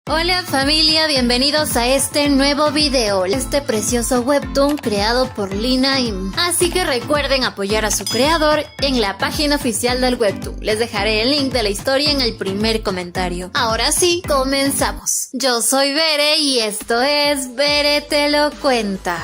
Hola familia, bienvenidos a este nuevo video, este precioso webtoon creado por Lina Im. Así que recuerden apoyar a su creador en la página oficial del webtoon. Les dejaré el link de la historia en el primer comentario. Ahora sí, comenzamos. Yo soy Bere y esto es Bere te lo cuenta.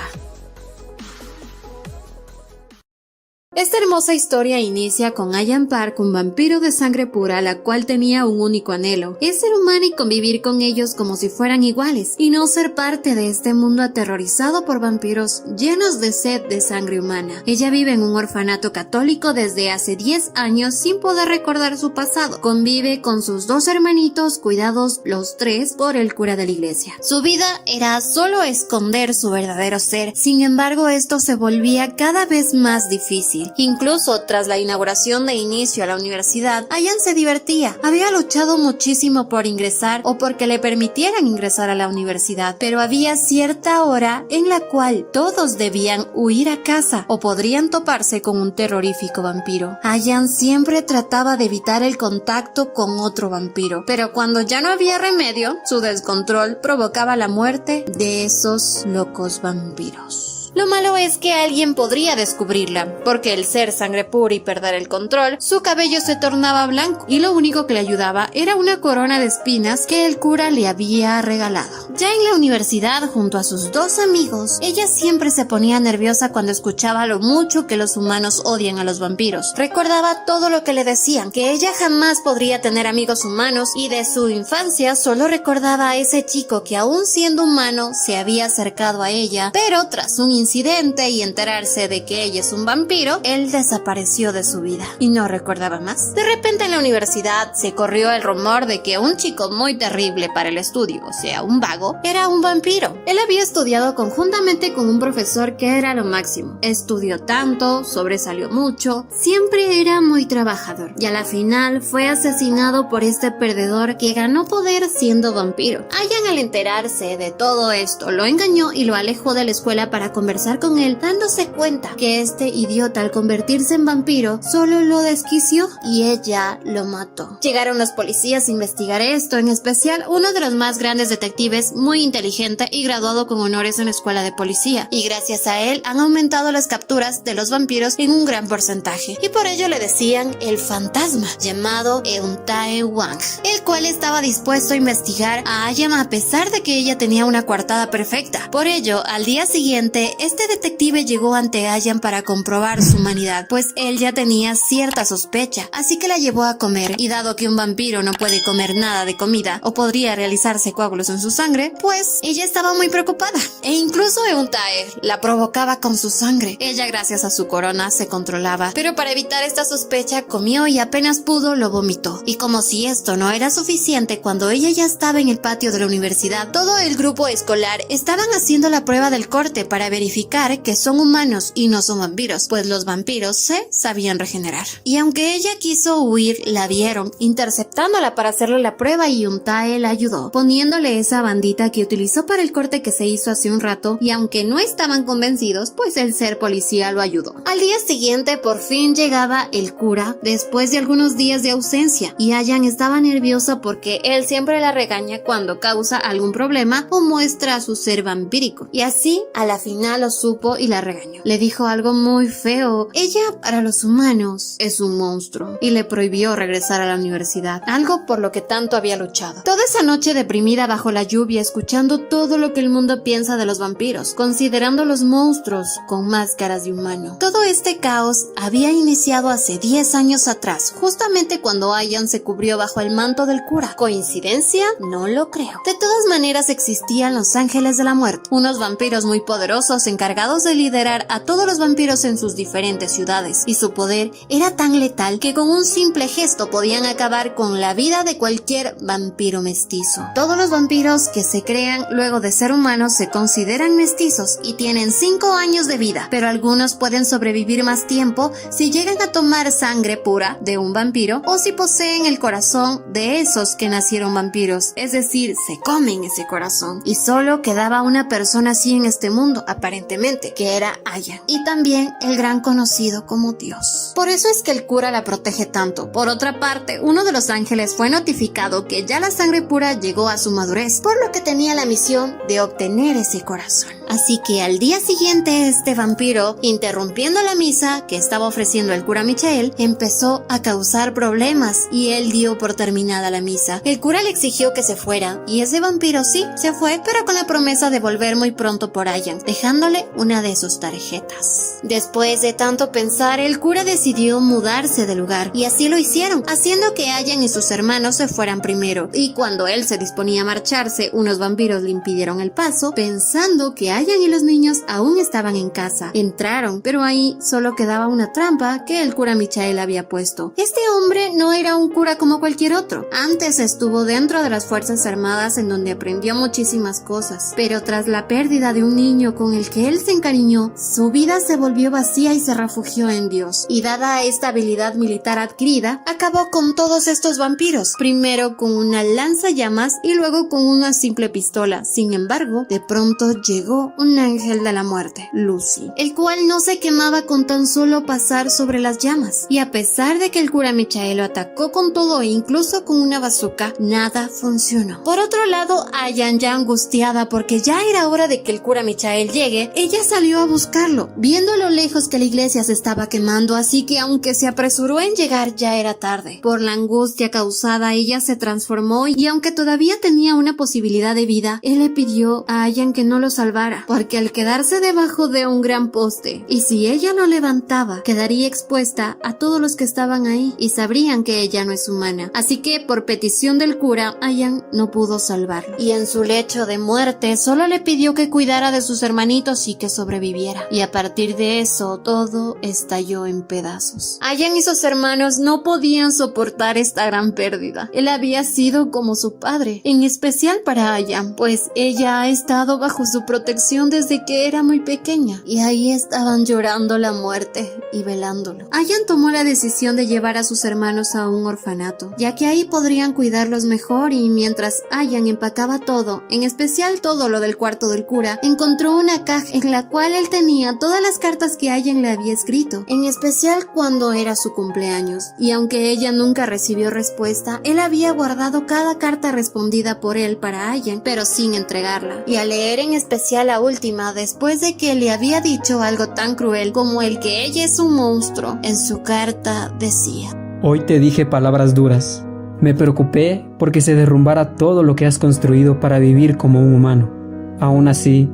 Esta hermosa historia inicia con Ayan Park, un vampiro de sangre pura, la cual tenía un único anhelo: es ser humana y convivir con ellos como si fueran iguales, y no ser parte de este mundo aterrorizado por vampiros llenos de sed de sangre humana. Ella vive en un orfanato católico desde hace 10 años sin poder recordar su pasado. Convive con sus dos hermanitos, cuidados los tres por el cura de la iglesia. Su vida era solo esconder su verdadero ser, sin embargo esto se volvía cada vez más difícil. Incluso tras la inauguración de inicio a la universidad, Ayan se divertía. Había luchado muchísimo por ingresar o porque le permitieran ingresar a la universidad, pero había cierta hora en la cual todos debían huir a casa o podrían toparse con un terrorífico vampiro. Ayan siempre trataba de evitar el contacto con otro vampiro, pero cuando ya no había remedio, su descontrol provocaba la muerte de esos locos vampiros. Lo malo es que alguien podría descubrirla, porque al ser sangre pura y perder el control, su cabello se tornaba blanco y lo único que le ayudaba era una corona de espinas que el cura le había regalado. Ya en la universidad, junto a sus dos amigos, ella siempre se ponía nerviosa cuando escuchaba lo mucho que los humanos odian a los vampiros. Recordaba todo lo que le decían, que ella jamás podría tener amigos humanos, y de su infancia solo recordaba a ese chico que aún siendo humano se había acercado a ella, pero tras un incidente y enterarse de que ella es un vampiro, él desapareció de su vida y no recordaba más. De repente en la universidad se corrió el rumor de que un chico muy terrible para el estudio, o sea, un vago, era un vampiro. Él había estudiado conjuntamente con un profesor que era lo máximo. Estudió tanto, sobresalió mucho, siempre era muy trabajador y a la final fue asesinado por este perdedor que ganó poder siendo vampiro. Ayan, al enterarse de todo esto, lo engañó y lo alejó de la escuela para conversar con él, dándose cuenta que este idiota, al convertirse en vampiro, solo lo desquició y ella lo mató. Llegaron los policías a investigar esto, en especial uno de los más grandes detectives, muy inteligente y graduado con honores en la escuela de policía, y gracias a él han aumentado las capturas de los vampiros en un gran porcentaje, y por ello le decían el fantasma, llamado Euntae Wang, el cual estaba dispuesto a investigar a Ayan a pesar de que ella tenía una coartada perfecta. Por ello, al día siguiente, este detective llegó ante Ayan para comprobar su humanidad, pues él ya tenía cierta sospecha, así que la llevó a comer, y dado que un vampiro no puede comer nada de comida o podría realizarse coágulos en su sangre, pues ella estaba muy preocupada, e incluso Euntae la provocaba con su sangre. Ella, gracias a su corona, se controlaba, pero para evitar esta sospecha comió y apenas pudo lo vomitó. Y como si esto no era suficiente, cuando ella ya estaba en el patio de la universidad, todo el grupo escolar estaban haciendo la prueba del corte para verificar que son humanos y no son vampiros, pues los vampiros se sabían regenerar. Y aunque ella quiso huir, la vieron interceptándola para hacerle la prueba, y Euntae la ayudó, poniéndole esa bandita que utilizó para el corte que se hizo hace un rato, y aunque no estaban convencidos, pues el ser policía lo ayudó. Al día siguiente por fin llegaba el cura, después de algunos días de ausencia, y Ayan estaba nerviosa porque él siempre la regaña cuando causa algún problema o muestra su ser vampírico, y así a la final lo supo y la regañó. Le dijo algo muy feo: ella para los humanos es un monstruo, y le prohibió regresar a la universidad, algo por lo que tanto había luchado. Toda esa noche deprimida bajo la lluvia, escuchando todo lo que el mundo piensa de los vampiros, considerando los monstruos con máscaras de humano. Todo este caos había iniciado hace 10 años atrás, justamente cuando Ayan se cubrió bajo el manto del cura. ¿Coincidencia? No lo creo. De todas maneras existían los ángeles de la muerte, unos vampiros muy poderosos encargados de liderar a todos los vampiros en sus diferentes ciudades, y su poder era tan letal que con un simple gesto podían acabar con la vida de cualquier vampiro mestizo. Todos los vampiros que se crean luego de ser humanos se consideran mestizos y tienen 5 años de vida, pero algunos pueden sobrevivir más tiempo si llegan a tomar sangre pura de un vampiro o si poseen el corazón de esos que nacieron vampiros, es decir, se comen ese corazón. Y solo quedaba una persona así en este mundo, aparentemente aparentemente, que era Ayan, y también el gran conocido como Dios. Por eso es que el cura la protege tanto. Por otra parte, uno de los ángeles fue notificado que ya la sangre pura llegó a su madurez, por lo que tenía la misión de obtener ese corazón. Así que al día siguiente este vampiro, interrumpiendo la misa que estaba ofreciendo el cura Michael, empezó a causar problemas y él dio por terminada la misa. El cura le exigió que se fuera y ese vampiro sí, se fue, pero con la promesa de volver muy pronto por Ayan, dejándole una de sus tarjetas. Después de tanto pensar, el cura decidió mudarse de lugar y así lo hicieron, haciendo que Ayan y sus hermanos se fueran primero, y cuando él se disponía a marcharse, unos vampiros le impidieron el paso, pensando que Ayan y los niños aún estaban en casa. Entraron, pero ahí solo quedaba una trampa que el cura Michael había puesto. Este hombre no era un cura como cualquier otro. Antes estuvo dentro de las Fuerzas Armadas, en donde aprendió muchísimas cosas, pero tras la pérdida de un niño con el que él se encariñó, su vida se volvió vacía y se refugió en Dios. Y dada esta habilidad militar adquirida, acabó con todos estos vampiros, primero con una lanzallamas y luego con una simple pistola. Sin embargo, de pronto llegó un ángel de la muerte, Lucy, el cual no se quemaba con tan solo pasar sobre las llamas. Y a pesar de que el cura Michael lo atacó con todo e incluso con una bazooka, nada funcionó. Por otro lado, Ayan, ya angustiada porque ya era hora de que el cura Michael llegue, ella salió a buscarlo, viendo a lo lejos que la iglesia se estaba quemando, así que aunque se apresuró en llegar, ya era tarde. Por la angustia causada, ella se transformó y aunque todavía tenía una posibilidad de vida, él le pidió a Ayan que no lo salvara, porque al quedarse debajo de un gran poste, y si ella lo levantaba, quedaría expuesta a todos los que estaban ahí y sabrían que ella no es humana. Así que por petición del cura, Ayan no pudo salvarlo, y en su lecho de muerte solo le pidió que cuidara de sus hermanitos y que sobreviviera. Y a partir de eso, todo estalló en pedazos. Ayan y sus hermanos no podían soportar esta gran pérdida. Él había sido como su padre, en especial para Ayan, pues ella ha estado bajo su protección desde que era muy pequeña, y ahí estaban llorando la muerte y velándolo. Ayan tomó la decisión de llevar a sus hermanos a un orfanato, ya que ahí podrían cuidarlos mejor, y mientras Ayan empacaba todo, en especial todo lo del cuarto del cura, encontró una caja en la cual él tenía todas las cartas que Ayan le había escrito, en especial cuando era su cumpleaños, y aunque ella nunca recibió respuesta, él había guardado cada carta respondida por él para Ayan, pero sin entregarla. Y al leer en especial la última, después de que le había dicho algo tan cruel como el que ella es un monstruo, en su carta decía: Hoy te dije palabras duras. Me preocupé porque se derrumbara todo lo que has construido para vivir como un humano. Aún así,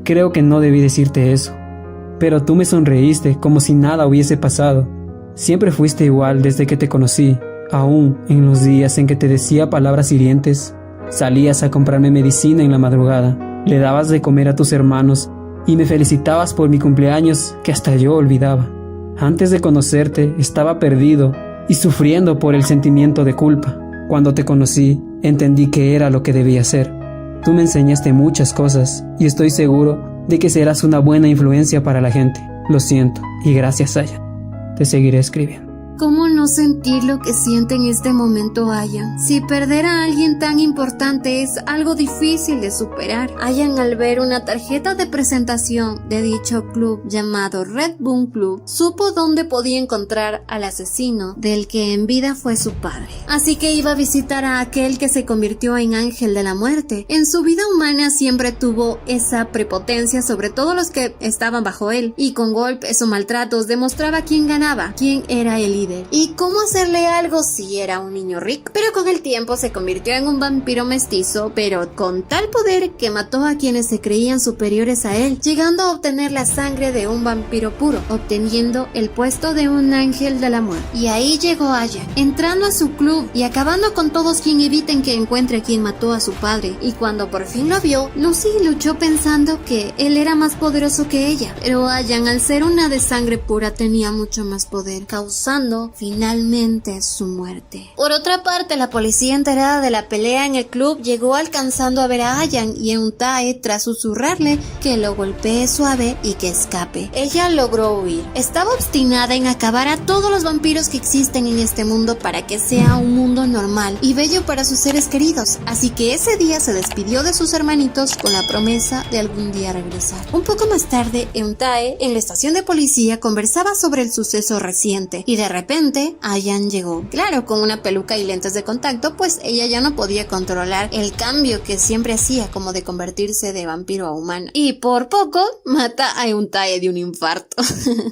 creo que no debí decirte eso. Pero tú me sonreíste como si nada hubiese pasado. Siempre fuiste igual desde que te conocí. Aún en los días en que te decía palabras hirientes, salías a comprarme medicina en la madrugada, le dabas de comer a tus hermanos y me felicitabas por mi cumpleaños que hasta yo olvidaba. Antes de conocerte estaba perdido y sufriendo por el sentimiento de culpa. Cuando te conocí, entendí que era lo que debía hacer. Tú me enseñaste muchas cosas y estoy seguro de que serás una buena influencia para la gente. Lo siento y gracias, Ayan. Te seguiré escribiendo. ¿Cómo no sentir lo que siente en este momento Ayan? Si perder a alguien tan importante es algo difícil de superar. Ayan, al ver una tarjeta de presentación de dicho club llamado Red Boom Club, supo dónde podía encontrar al asesino del que en vida fue su padre. Así que iba a visitar a aquel que se convirtió en ángel de la muerte. En su vida humana siempre tuvo esa prepotencia sobre todos los que estaban bajo él, y con golpes o maltratos demostraba quién ganaba, quién era el líder y cómo hacerle algo si era un niño rico. Pero con el tiempo se convirtió en un vampiro mestizo, pero con tal poder que mató a quienes se creían superiores a él, llegando a obtener la sangre de un vampiro puro, obteniendo el puesto de un ángel de la muerte. Y ahí llegó Ayan, entrando a su club y acabando con todos quien eviten que encuentre quien mató a su padre. Y cuando por fin lo vio, Lucy luchó pensando que él era más poderoso que ella, pero Ayan, al ser una de sangre pura, tenía mucho más poder, causando finalmente finalmente su muerte. Por otra parte, la policía, enterada de la pelea en el club, llegó alcanzando a ver a Ayan y Euntae tras susurrarle que lo golpee suave y que escape. Ella logró huir. Estaba obstinada en acabar a todos los vampiros que existen en este mundo para que sea un mundo normal y bello para sus seres queridos, así que ese día se despidió de sus hermanitos con la promesa de algún día regresar. Un poco más tarde, Euntae, en la estación de policía, conversaba sobre el suceso reciente y de repente Ayan llegó. Claro, con una peluca y lentes de contacto, pues ella ya no podía controlar el cambio que siempre hacía, como de convertirse de vampiro a humano. Y por poco mata a Euntae de un infarto.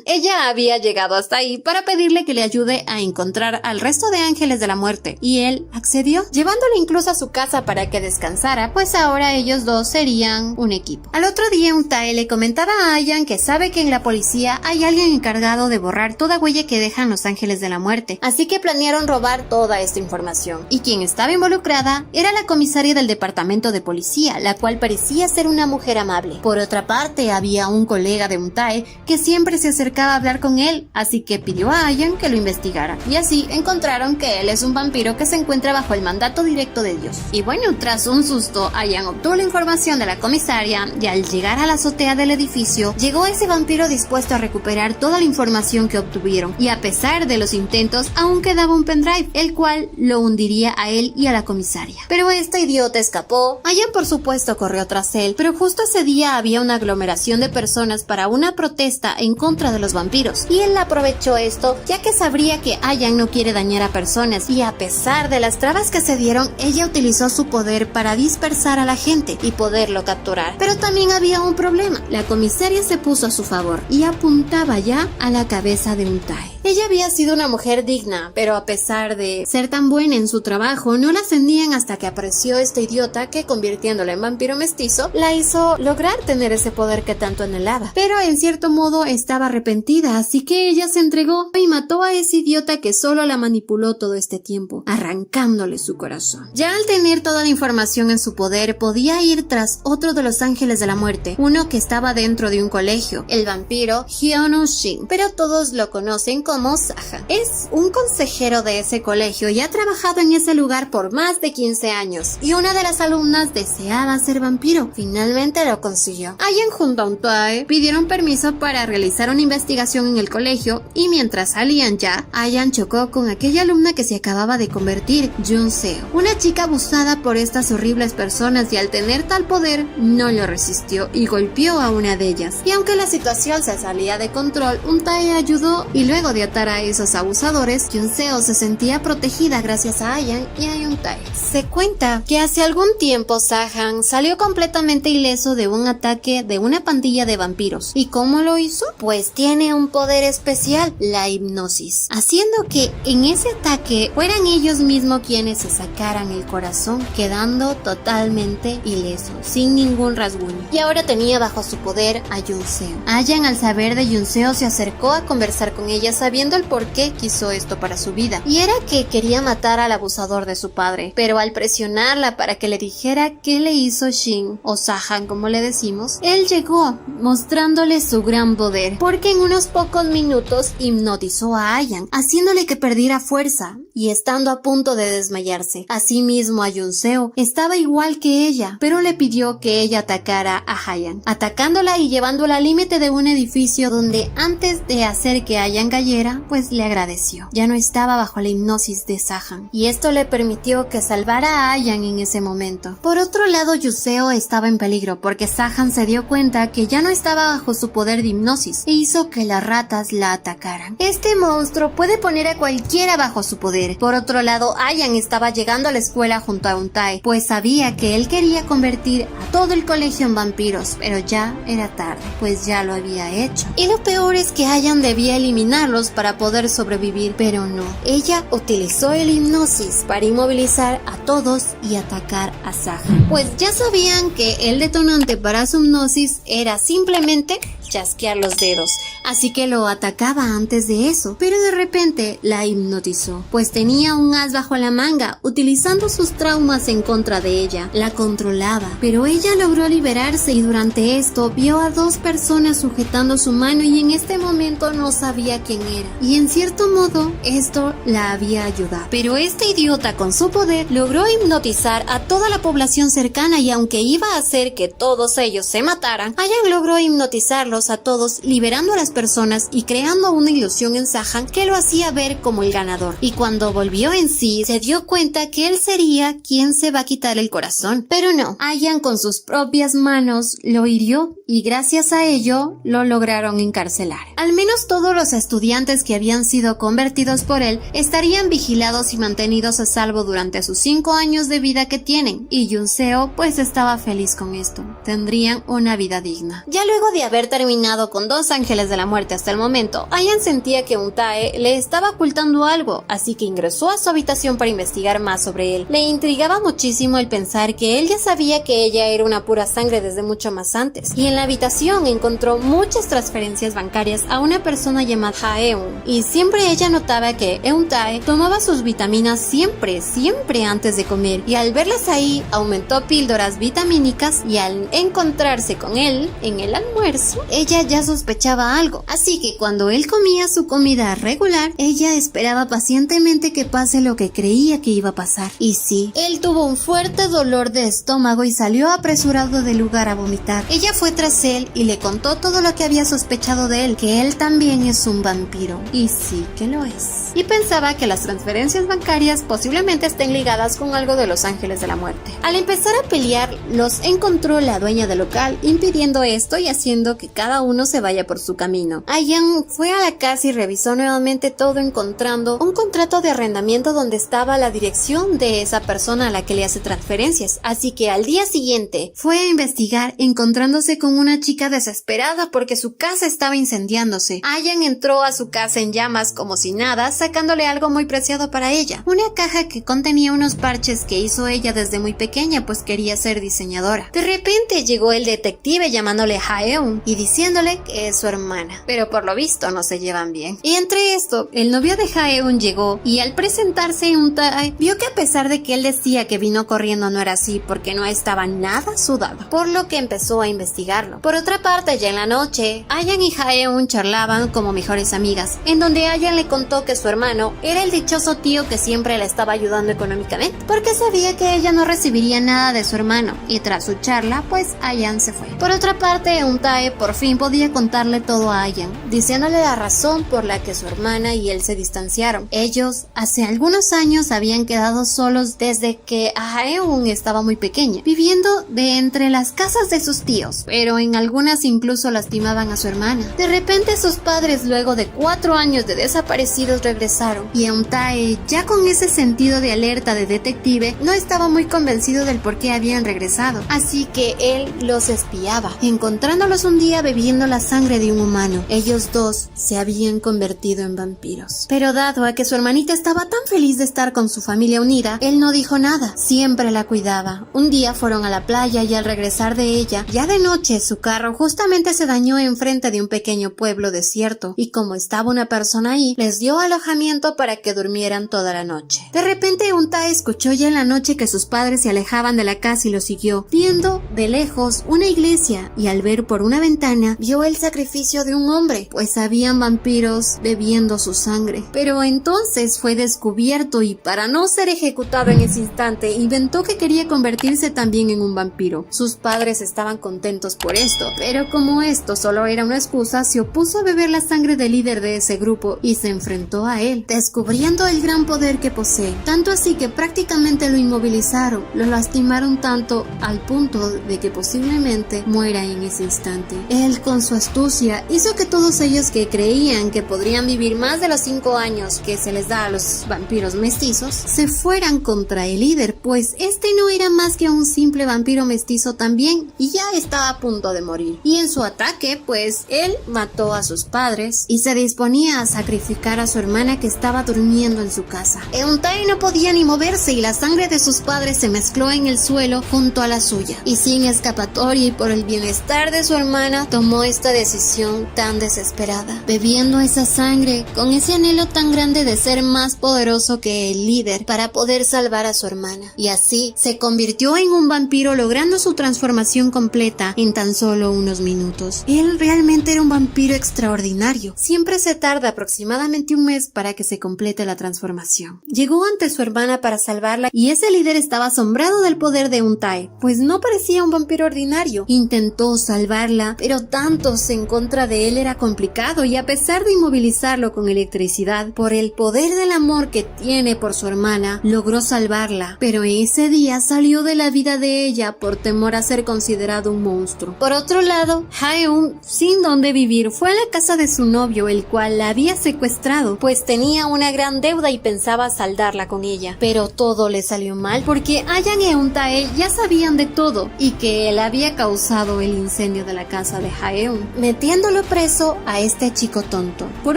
Ella había llegado hasta ahí para pedirle que le ayude a encontrar al resto de ángeles de la muerte, y él accedió, llevándole incluso a su casa para que descansara, pues ahora ellos dos serían un equipo. Al otro día, Euntae le comentaba a Ayan que sabe que en la policía hay alguien encargado de borrar toda huella que dejan los ángeles de la muerte, así que planearon robar toda esta información, y quien estaba involucrada era la comisaria del departamento de policía, la cual parecía ser una mujer amable. Por otra parte, había un colega de Euntae que siempre se acercaba a hablar con él, así que pidió a Ayan que lo investigara, y así encontraron que él es un vampiro que se encuentra bajo el mandato directo de Dios. Y bueno, tras un susto, Ayan obtuvo la información de la comisaria, y al llegar a la azotea del edificio, llegó ese vampiro dispuesto a recuperar toda la información que obtuvieron, y a pesar de los intentos, aún quedaba un pendrive, el cual lo hundiría a él y a la comisaria. Pero este idiota escapó. Ayan, por supuesto, corrió tras él, pero justo ese día había una aglomeración de personas para una protesta en contra de los vampiros, y él aprovechó esto, ya que sabría que Ayan no quiere dañar a personas, y a pesar de las trabas que se dieron, ella utilizó su poder para dispersar a la gente y poderlo capturar. Pero también había un problema. La comisaria se puso a su favor y apuntaba ya a la cabeza de Euntae. Ella había sido una mujer digna, pero a pesar de ser tan buena en su trabajo, no la ascendían hasta que apareció este idiota que, convirtiéndola en vampiro mestizo, la hizo lograr tener ese poder que tanto anhelaba. Pero en cierto modo estaba arrepentida, así que ella se entregó y mató a ese idiota que solo la manipuló todo este tiempo, arrancándole su corazón. Ya al tener toda la información en su poder, podía ir tras otro de los ángeles de la muerte, uno que estaba dentro de un colegio, el vampiro Hyunwoo-shin, pero todos lo conocen como Sahan. Es un consejero de ese colegio y ha trabajado en ese lugar por más de 15 años, y una de las alumnas deseaba ser vampiro. Finalmente lo consiguió. Ayan junto a Euntae pidieron permiso para realizar una investigación en el colegio, y mientras salían ya, Ayan chocó con aquella alumna que se acababa de convertir, Junseo, una chica abusada por estas horribles personas, y al tener tal poder no lo resistió y golpeó a una de ellas. Y aunque la situación se salía de control, Euntae ayudó, y luego de atar a esos abusadores, Junseo se sentía protegida gracias a Ayan y a Euntae. Se cuenta que hace algún tiempo Sahan salió completamente ileso de un ataque de una pandilla de vampiros. ¿Y cómo lo hizo? Pues tiene un poder especial, la hipnosis, haciendo que en ese ataque fueran ellos mismos quienes se sacaran el corazón, quedando totalmente ileso, sin ningún rasguño. Y ahora tenía bajo su poder a Junseo. Ayan, al saber de Junseo, se acercó a conversar con ella, sabiendo el por qué quiso esto para su vida, y era que quería matar al abusador de su padre. Pero al presionarla para que le dijera qué le hizo Shin, o Sahan como le decimos, él llegó mostrándole su gran poder, porque en unos pocos minutos hipnotizó a Ayan, haciéndole que perdiera fuerza y estando a punto de desmayarse. Asimismo, a Junseo estaba igual que ella, pero le pidió que ella atacara a Ayan, atacándola y llevándola al límite de un edificio, donde antes de hacer que Ayan cayera, pues le agradeció. Ya no estaba bajo la hipnosis de Sahan, y esto le permitió que salvara a Ayan en ese momento. Por otro lado, Junseo estaba en peligro, porque Sahan se dio cuenta que ya no estaba bajo su poder de hipnosis, e hizo que las ratas la atacaran. Este monstruo puede poner a cualquiera bajo su poder. Por otro lado, Ayan estaba llegando a la escuela junto a Euntae, pues sabía que él quería convertir a todo el colegio en vampiros, pero ya era tarde, pues ya lo había hecho. Y lo peor es que Ayan debía eliminarlos para poder sobrevivir, pero no. Ella utilizó el hipnosis para inmovilizar a todos y atacar a Sahan, pues ya sabían que el detonante para su hipnosis era simplemente chasquear los dedos, así que lo atacaba antes de eso, pero de repente la hipnotizó, pues tenía un as bajo la manga, utilizando sus traumas en contra de ella. La controlaba, pero ella logró liberarse y durante esto vio a dos personas sujetando su mano y en este momento no sabía quién era. Y en cierto modo, esto la había ayudado. Pero este idiota con su poder logró hipnotizar a toda la población cercana y aunque iba a hacer que todos ellos se mataran, Ayan logró hipnotizarlos a todos, liberando a las personas y creando una ilusión en Sahan que lo hacía ver como el ganador. Y cuando volvió en sí, se dio cuenta que él sería quien se va a quitar el corazón. Pero no, Ayan con sus propias manos lo hirió y gracias a ello lo lograron encarcelar. Al menos todos los estudiantes que habían sido convertidos por él estarían vigilados y mantenidos a salvo durante sus 5 años de vida que tienen, y Yunseo pues estaba feliz con esto. Tendrían una vida digna. Ya luego de haber terminado con 2 ángeles de la muerte hasta el momento, Ayan sentía que Untae le estaba ocultando algo, así que ingresó a su habitación para investigar más sobre él. Le intrigaba muchísimo el pensar que él ya sabía que ella era una pura sangre desde mucho más antes, y en la habitación encontró muchas transferencias bancarias a una persona llamada Haeun, y siempre ella notaba que Euntae tomaba sus vitaminas siempre antes de comer, y al verlas ahí aumentó píldoras vitamínicas, y al encontrarse con él en el almuerzo, ella ya sospechaba algo, así que cuando él comía su comida regular, ella esperaba pacientemente que pase lo que creía que iba a pasar. Y sí, él tuvo un fuerte dolor de estómago y salió apresurado del lugar a vomitar. Ella fue tras él y le contó todo lo que había sospechado de él, que él también es un vampiro. Y sí que lo es. Y pensaba que las transferencias bancarias posiblemente estén ligadas con algo de los ángeles de la muerte. Al empezar a pelear, los encontró la dueña del local, impidiendo esto y haciendo que cada uno se vaya por su camino. Ayan fue a la casa y revisó nuevamente todo, encontrando un contrato de arrendamiento donde estaba la dirección de esa persona a la que le hace transferencias, así que al día siguiente fue a investigar, encontrándose con una chica desesperada porque su casa estaba incendiándose. Ayan entró a su casa en llamas como si nada, sacándole algo muy preciado para ella, una caja que contenía unos parches que hizo ella desde muy pequeña, pues quería ser diseñadora. De repente llegó el detective llamándole Haeun y diciéndole que es su hermana, pero por lo visto no se llevan bien. Y entre esto, el novio de Haeun llegó y al presentarse Untae vio que a pesar de que él decía que vino corriendo no era así, porque no estaba nada sudado, por lo que empezó a investigarlo. Por otra parte, ya en la noche, Ayan y Haeun charlaban como mejores amigas, en donde Ayan le contó que su hermano era el dichoso tío que siempre le estaba ayudando económicamente, porque sabía que ella no recibiría nada de su hermano, y tras su charla, pues Ayan se fue. Por otra parte, Untae por fin podía contarle todo a Ayan, diciéndole la razón por la que su hermana y él se distanciaron. Ellos, hace algunos años, habían quedado solos desde que Haeun estaba muy pequeña, viviendo de entre las casas de sus tíos, pero en algunas incluso lastimaban a su hermana. De repente sus padres, luego de 4 años de desaparecidos, regresaron, y Untae, ya con ese sentido de alerta de detective, no estaba muy convencido del por qué habían regresado, así que él los espiaba, encontrándolos un día bebiendo la sangre de un humano. Ellos dos se habían convertido en vampiros. Pero dado a que su hermanita estaba tan feliz de estar con su familia unida, él no dijo nada, siempre la cuidaba. Un día fueron a la playa y al regresar de ella, ya de noche, su carro justamente se dañó enfrente de un pequeño pueblo desierto, y como estaba una persona ahí, les dio alojamiento para que durmieran toda la noche. De repente Untae escuchó ya en la noche que sus padres se alejaban de la casa y lo siguió, viendo de lejos una iglesia, y al ver por una ventana vio el sacrificio de un hombre, pues habían vampiros bebiendo su sangre. Pero entonces fue descubierto y para no ser ejecutado en ese instante, inventó que quería convertirse también en un vampiro. Sus padres estaban contentos por esto, pero como esto solo era una excusa, se opuso a beber la sangre del líder de ese grupo y se enfrentó a él, descubriendo el gran poder que posee. Tanto así que prácticamente lo inmovilizaron, lo lastimaron tanto al punto de que posiblemente muera en ese instante. Él, con su astucia, hizo que todos ellos que creían que podrían vivir más de los 5 años que se les da a los vampiros mestizos, se fueran contra el líder, pues este no era más que un simple vampiro mestizo también, y ya estaba a punto punto de morir. Y en su ataque, pues, él mató a sus padres y se disponía a sacrificar a su hermana que estaba durmiendo en su casa. Euntae no podía ni moverse y la sangre de sus padres se mezcló en el suelo junto a la suya. Y sin escapatoria y por el bienestar de su hermana, tomó esta decisión tan desesperada, bebiendo esa sangre con ese anhelo tan grande de ser más poderoso que el líder para poder salvar a su hermana. Y así se convirtió en un vampiro, logrando su transformación completa en tan solo unos minutos. Él realmente era un vampiro extraordinario. Siempre se tarda aproximadamente un mes para que se complete la transformación. Llegó ante su hermana para salvarla y ese líder estaba asombrado del poder de Euntae, pues no parecía un vampiro ordinario. Intentó salvarla, pero tantos en contra de él era complicado y a pesar de inmovilizarlo con electricidad, por el poder del amor que tiene por su hermana, logró salvarla, pero ese día salió de la vida de ella por temor a ser considerado un monstruo. Por otro lado, Haeun, sin dónde vivir, fue a la casa de su novio, el cual la había secuestrado, pues tenía una gran deuda y pensaba saldarla con ella. Pero todo le salió mal porque Ayan y Euntae ya sabían de todo y que él había causado el incendio de la casa de Haeun, metiéndolo preso a este chico tonto. Por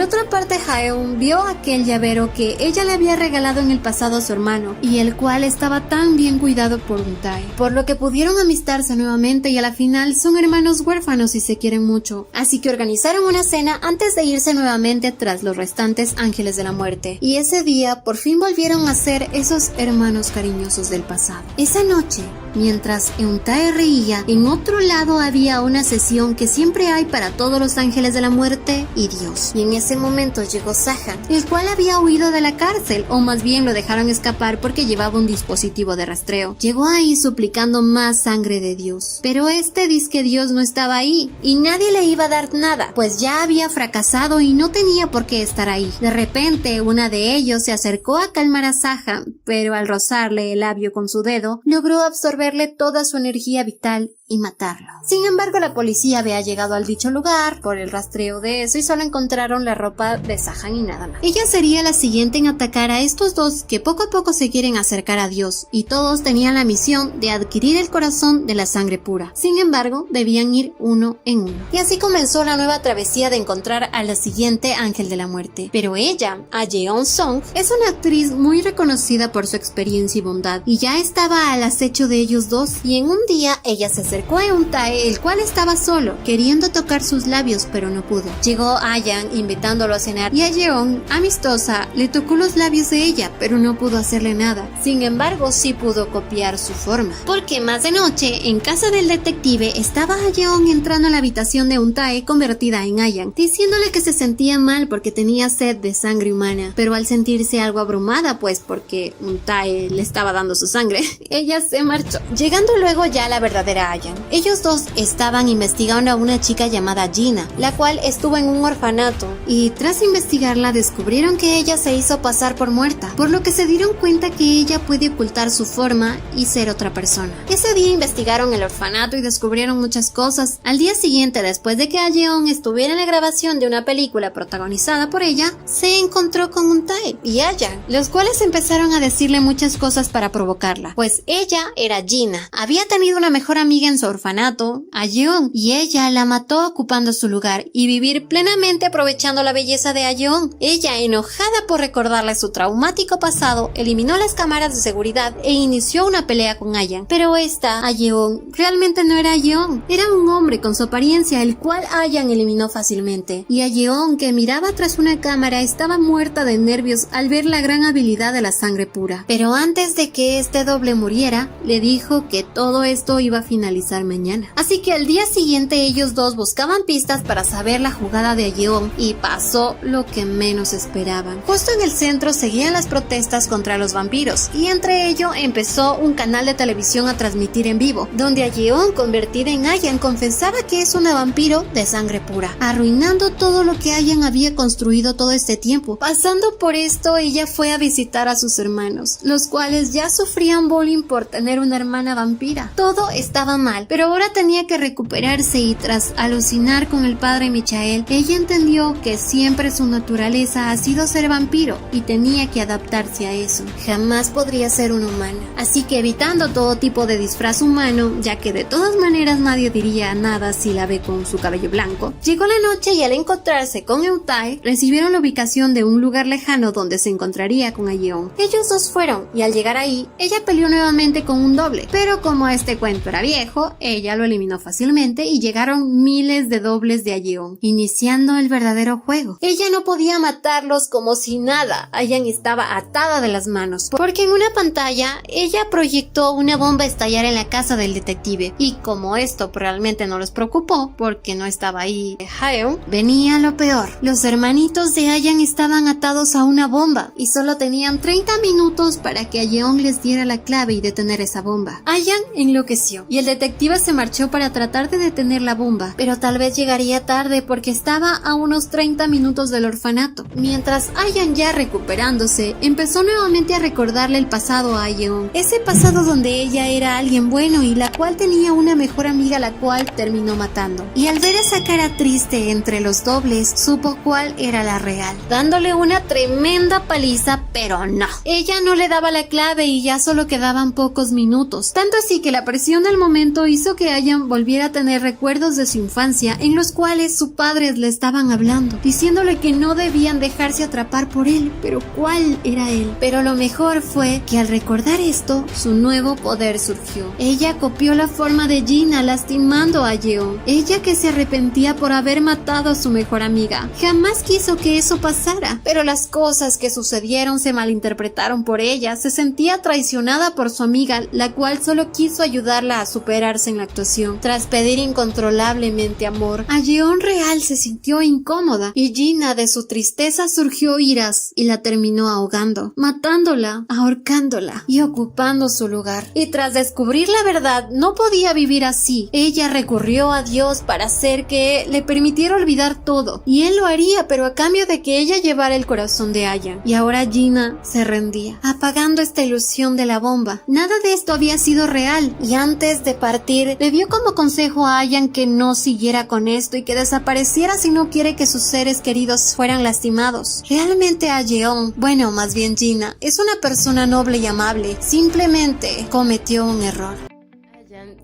otra parte, Haeun vio aquel llavero que ella le había regalado en el pasado a su hermano y el cual estaba tan bien cuidado por Euntae, por lo que pudieron amistarse nuevamente y a la final son hermanos huérfanos y se quieren mucho. Así que organizaron una cena antes de irse nuevamente tras los restantes ángeles de la muerte, y ese día por fin volvieron a ser esos hermanos cariñosos del pasado. Esa noche, mientras Euntae reía, en otro lado había una sesión que siempre hay para todos los ángeles de la muerte y Dios. Y en ese momento llegó Sahan, el cual había huido de la cárcel, o más bien lo dejaron escapar porque llevaba un dispositivo de rastreo. Llegó ahí suplicando más sangre de Dios, pero dice que Dios no estaba ahí y nadie le iba a dar nada, pues ya había fracasado y no tenía por qué estar ahí. De repente, una de ellos se acercó a calmar a Sahan, pero al rozarle el labio con su dedo, logró absorberle toda su energía vital y matarlo. Sin embargo, la policía había llegado al dicho lugar por el rastreo de eso y solo encontraron la ropa de Sahan y nada más. Ella sería la siguiente en atacar a estos dos que poco a poco se quieren acercar a Dios, y todos tenían la misión de adquirir el corazón de la sangre pura. Sin embargo, debían ir uno en uno. Y así comenzó la nueva travesía de encontrar a la siguiente ángel de la muerte. Pero ella, Jeon Song, es una actriz muy reconocida por su experiencia y bondad, y ya estaba al acecho de ellos dos, y en un día ella se acercó a Euntae, el cual estaba solo, queriendo tocar sus labios, pero no pudo. Llegó Ayan invitándolo a cenar, y a Jeon, amistosa, le tocó los labios de ella, pero no pudo hacerle nada. Sin embargo, sí pudo copiar su forma, porque más de noche, en casa del detective, estaba Jeon entrando a la habitación de Euntae convertida en Ayan, diciéndole que se sentía mal porque tenía sed de sangre humana, pero al sentirse algo abrumada, pues porque Euntae le estaba dando su sangre, ella se marchó. Llegando luego ya la verdadera Ayan. Ellos dos estaban investigando a una chica llamada Gina, la cual estuvo en un orfanato, y tras investigarla descubrieron que ella se hizo pasar por muerta, por lo que se dieron cuenta que ella puede ocultar su forma y ser otra persona. Ese día investigaron el orfanato y descubrieron muchas cosas. Al día siguiente, después de que Ayeon estuviera en la grabación de una película protagonizada por ella, se encontró con Euntae y Ayan, los cuales empezaron a decirle muchas cosas para provocarla, pues ella era Gina, había tenido una mejor amiga en su orfanato, Ayeon, y ella la mató ocupando su lugar y vivir plenamente aprovechando la belleza de Ayeon. Ella, enojada por recordarle su traumático pasado, eliminó las cámaras de seguridad e inició una pelea con Ayan. Pero Ayeon, realmente no era Ayeon, era un hombre con su apariencia, el cual Ayan eliminó fácilmente. Y Ayeon, que miraba tras una cámara, estaba muerta de nervios al ver la gran habilidad de la sangre pura. Pero antes de que este doble muriera, le dijo que todo esto iba a finalizar mañana. Así que al día siguiente ellos dos buscaban pistas para saber la jugada de Ayeon, y pasó lo que menos esperaban. Justo en el centro seguían las protestas contra los vampiros, y entre ello empezó un canal de televisión a transmitir en vivo, donde Ayeon, convertida en Ayan, confesaba que es una vampiro de sangre pura, arruinando todo lo que Ayan había construido todo este tiempo. Pasando por esto, ella fue a visitar a sus hermanos, los cuales ya sufrían bullying por tener una hermana vampira. Todo estaba mal mal, pero ahora tenía que recuperarse y tras alucinar con el padre Michael, ella entendió que siempre su naturaleza ha sido ser vampiro y tenía que adaptarse a eso. Jamás podría ser una humana. Así que evitando todo tipo de disfraz humano, ya que de todas maneras nadie diría nada si la ve con su cabello blanco, llegó la noche y al encontrarse con Euntae, recibieron la ubicación de un lugar lejano donde se encontraría con Ayeon. Ellos dos fueron y al llegar ahí, ella peleó nuevamente con un doble, pero como este cuento era viejo, ella lo eliminó fácilmente y llegaron miles de dobles de Ayeon, iniciando el verdadero juego. Ella no podía matarlos como si nada. Ayan estaba atada de las manos, porque en una pantalla ella proyectó una bomba a estallar en la casa del detective, y como esto realmente no les preocupó, porque no estaba ahí Haeun, venía lo peor. Los hermanitos de Ayan estaban atados a una bomba, y solo tenían 30 minutos para que Ayeon les diera la clave y detener esa bomba. Ayan enloqueció, y el detective se marchó para tratar de detener la bomba, pero tal vez llegaría tarde porque estaba a unos 30 minutos del orfanato. Mientras Ayan, ya recuperándose, empezó nuevamente a recordarle el pasado a Ayeon, ese pasado donde ella era alguien bueno y la cual tenía una mejor amiga la cual terminó matando. Y al ver esa cara triste entre los dobles, supo cuál era la real, dándole una tremenda paliza, pero no. Ella no le daba la clave y ya solo quedaban pocos minutos, tanto así que la presión del momento hizo que Ayan volviera a tener recuerdos de su infancia en los cuales sus padres le estaban hablando, diciéndole que no debían dejarse atrapar por él, pero ¿cuál era él? Pero lo mejor fue que al recordar esto, su nuevo poder surgió. Ella copió la forma de Gina lastimando a Yeon. Ella, que se arrepentía por haber matado a su mejor amiga, jamás quiso que eso pasara, pero las cosas que sucedieron se malinterpretaron por ella. Se sentía traicionada por su amiga, la cual solo quiso ayudarla a superarse en la actuación. Tras pedir incontrolablemente amor, Ayeon real se sintió incómoda y Gina, de su tristeza surgió iras y la terminó ahogando, matándola, ahorcándola y ocupando su lugar. Y tras descubrir la verdad, no podía vivir así. Ella recurrió a Dios para hacer que le permitiera olvidar todo, y él lo haría, pero a cambio de que ella llevara el corazón de Ayan. Y ahora Gina se rendía, apagando esta ilusión de la bomba. Nada de esto había sido real, y antes de partir, le dio como consejo a Ayan que no siguiera con esto y que desapareciera si no quiere que sus seres queridos fueran lastimados. Realmente Ayeon, bueno, más bien Gina, es una persona noble y amable. Simplemente cometió un error.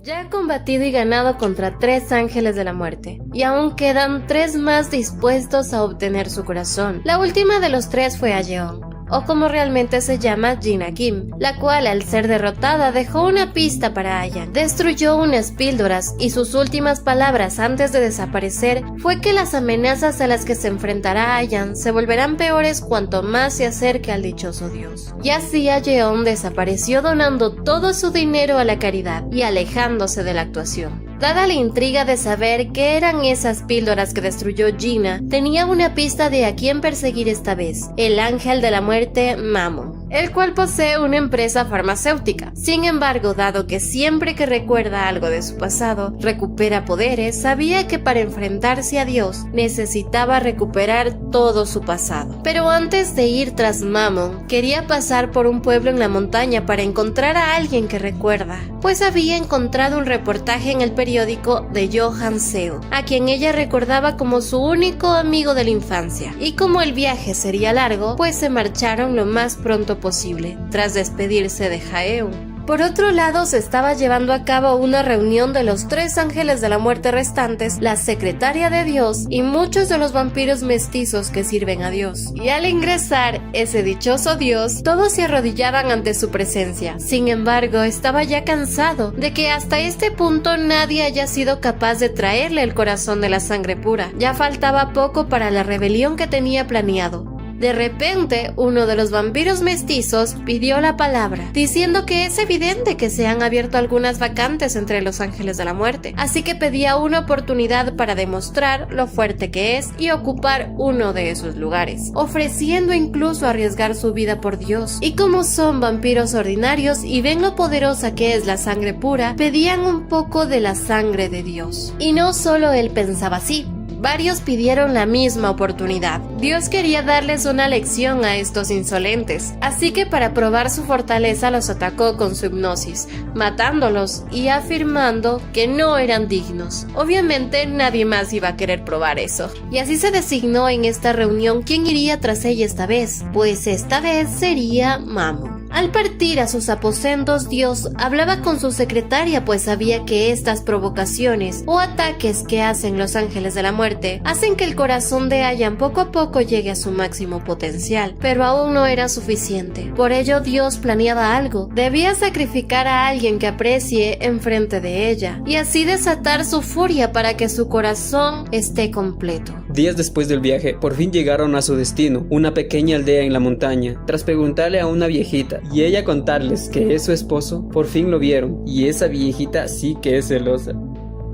Ya ha combatido y ganado contra 3 ángeles de la muerte, y aún quedan 3 más dispuestos a obtener su corazón. La última de los 3 fue Ayeon, o como realmente se llama, Gina Kim, la cual al ser derrotada dejó una pista para Ayan. Destruyó unas píldoras y sus últimas palabras antes de desaparecer fue que las amenazas a las que se enfrentará Ayan se volverán peores cuanto más se acerque al dichoso Dios. Y así Ayeon desapareció donando todo su dinero a la caridad y alejándose de la actuación. Dada la intriga de saber qué eran esas píldoras que destruyó Gina, tenía una pista de a quién perseguir esta vez: el ángel de la muerte Mammon, el cual posee una empresa farmacéutica. Sin embargo, dado que siempre que recuerda algo de su pasado, recupera poderes, sabía que para enfrentarse a Dios necesitaba recuperar todo su pasado. Pero antes de ir tras Mammon, quería pasar por un pueblo en la montaña para encontrar a alguien que recuerda, pues había encontrado un reportaje en el periódico de Johan Seo, a quien ella recordaba como su único amigo de la infancia. Y como el viaje sería largo, pues se marcharon lo más pronto posible, tras despedirse de Haeun. Por otro lado, se estaba llevando a cabo una reunión de los 3 ángeles de la muerte restantes, la secretaria de Dios y muchos de los vampiros mestizos que sirven a Dios. Y al ingresar ese dichoso Dios, todos se arrodillaban ante su presencia. Sin embargo, estaba ya cansado de que hasta este punto nadie haya sido capaz de traerle el corazón de la sangre pura. Ya faltaba poco para la rebelión que tenía planeado. De repente, uno de los vampiros mestizos pidió la palabra, diciendo que es evidente que se han abierto algunas vacantes entre los ángeles de la muerte, así que pedía una oportunidad para demostrar lo fuerte que es y ocupar uno de esos lugares, ofreciendo incluso arriesgar su vida por Dios. Y como son vampiros ordinarios y ven lo poderosa que es la sangre pura, pedían un poco de la sangre de Dios. Y no solo él pensaba así. varios pidieron la misma oportunidad. Dios quería darles una lección a estos insolentes, así que para probar su fortaleza los atacó con su hipnosis, matándolos y afirmando que no eran dignos. Obviamente nadie más iba a querer probar eso, y así se designó en esta reunión quién iría tras ella esta vez, pues esta vez sería Mammon. Al partir a sus aposentos, Dios hablaba con su secretaria, pues sabía que estas provocaciones o ataques que hacen los ángeles de la muerte hacen que el corazón de Ayan poco a poco llegue a su máximo potencial, pero aún no era suficiente. Por ello Dios planeaba algo: debía sacrificar a alguien que aprecie enfrente de ella y así desatar su furia para que su corazón esté completo. Días después del viaje, por fin llegaron a su destino, una pequeña aldea en la montaña. Tras preguntarle a una viejita y ella contarles que es su esposo, por fin lo vieron, y esa viejita sí que es celosa.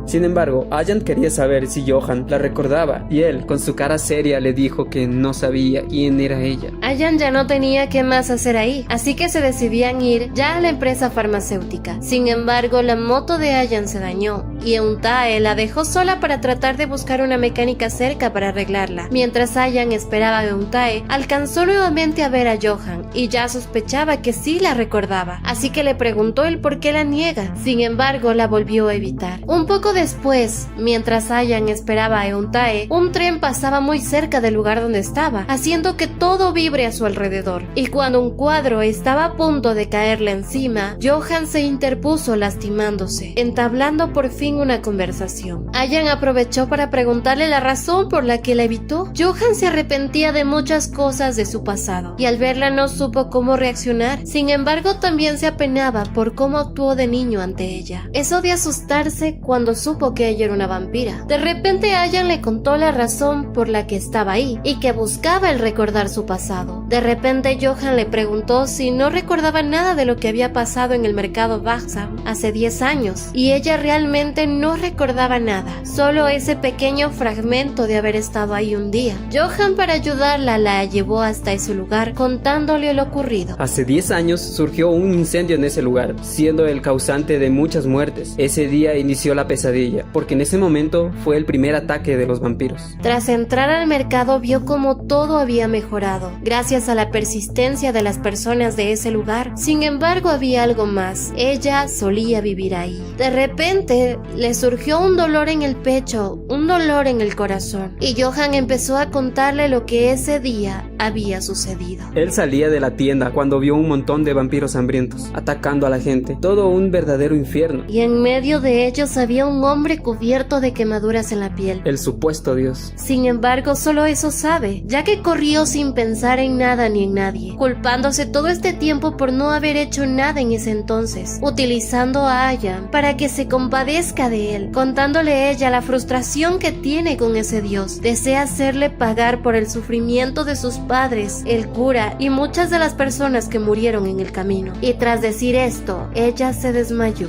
Sin embargo, Ayan quería saber si Johan la recordaba, y él, con su cara seria, le dijo que no sabía quién era ella. Ayan ya no tenía qué más hacer ahí, así que se decidían ir ya a la empresa farmacéutica. Sin embargo, la moto de Ayan se dañó, y Euntae la dejó sola para tratar de buscar una mecánica cerca para arreglarla. Mientras Ayan esperaba a Euntae, alcanzó nuevamente a ver a Johan, y ya sospechaba que sí la recordaba, así que le preguntó el por qué la niega. Sin embargo, la volvió a evitar. Un poco después, mientras Ayan esperaba a Euntae, un tren pasaba muy cerca del lugar donde estaba, haciendo que todo vibre a su alrededor. Y cuando un cuadro estaba a punto de caerle encima, Johan se interpuso lastimándose, entablando por fin una conversación. Ayan aprovechó para preguntarle la razón por la que la evitó. Johan se arrepentía de muchas cosas de su pasado, y al verla no supo cómo reaccionar. Sin embargo, también se apenaba por cómo actuó de niño ante ella. Eso de asustarse cuando supo que ella era una vampira. De repente Ayan le contó la razón por la que estaba ahí y que buscaba el recordar su pasado. De repente Johan le preguntó si no recordaba nada de lo que había pasado en el mercado Baxam hace 10 años, y ella realmente no recordaba nada, solo ese pequeño fragmento de haber estado ahí un día. Johan, para ayudarla, la llevó hasta ese lugar contándole lo ocurrido. Hace 10 años surgió un incendio en ese lugar, siendo el causante de muchas muertes. Ese día inició la pesadilla, porque en ese momento fue el primer ataque de los vampiros. Tras entrar al mercado, vio como todo había mejorado, gracias a la persistencia de las personas de ese lugar. Sin embargo, había algo más: ella solía vivir ahí. De repente, le surgió un dolor en el pecho, un dolor en el corazón, y Johan empezó a contarle lo que ese día había sucedido. Él salía de la tienda cuando vio un montón de vampiros hambrientos, atacando a la gente. Todo un verdadero infierno. Y en medio de ellos había un hombre cubierto de quemaduras en la piel. El supuesto Dios. Sin embargo, solo eso sabe, ya que corrió sin pensar en nada ni en nadie, culpándose todo este tiempo por no haber hecho nada en ese entonces, utilizando a Ayan para que se compadezca de él, contándole ella la frustración que tiene con ese Dios. Desea hacerle pagar por el sufrimiento de sus padres, el cura y muchas de las personas que murieron en el camino. Y tras decir esto, ella se desmayó.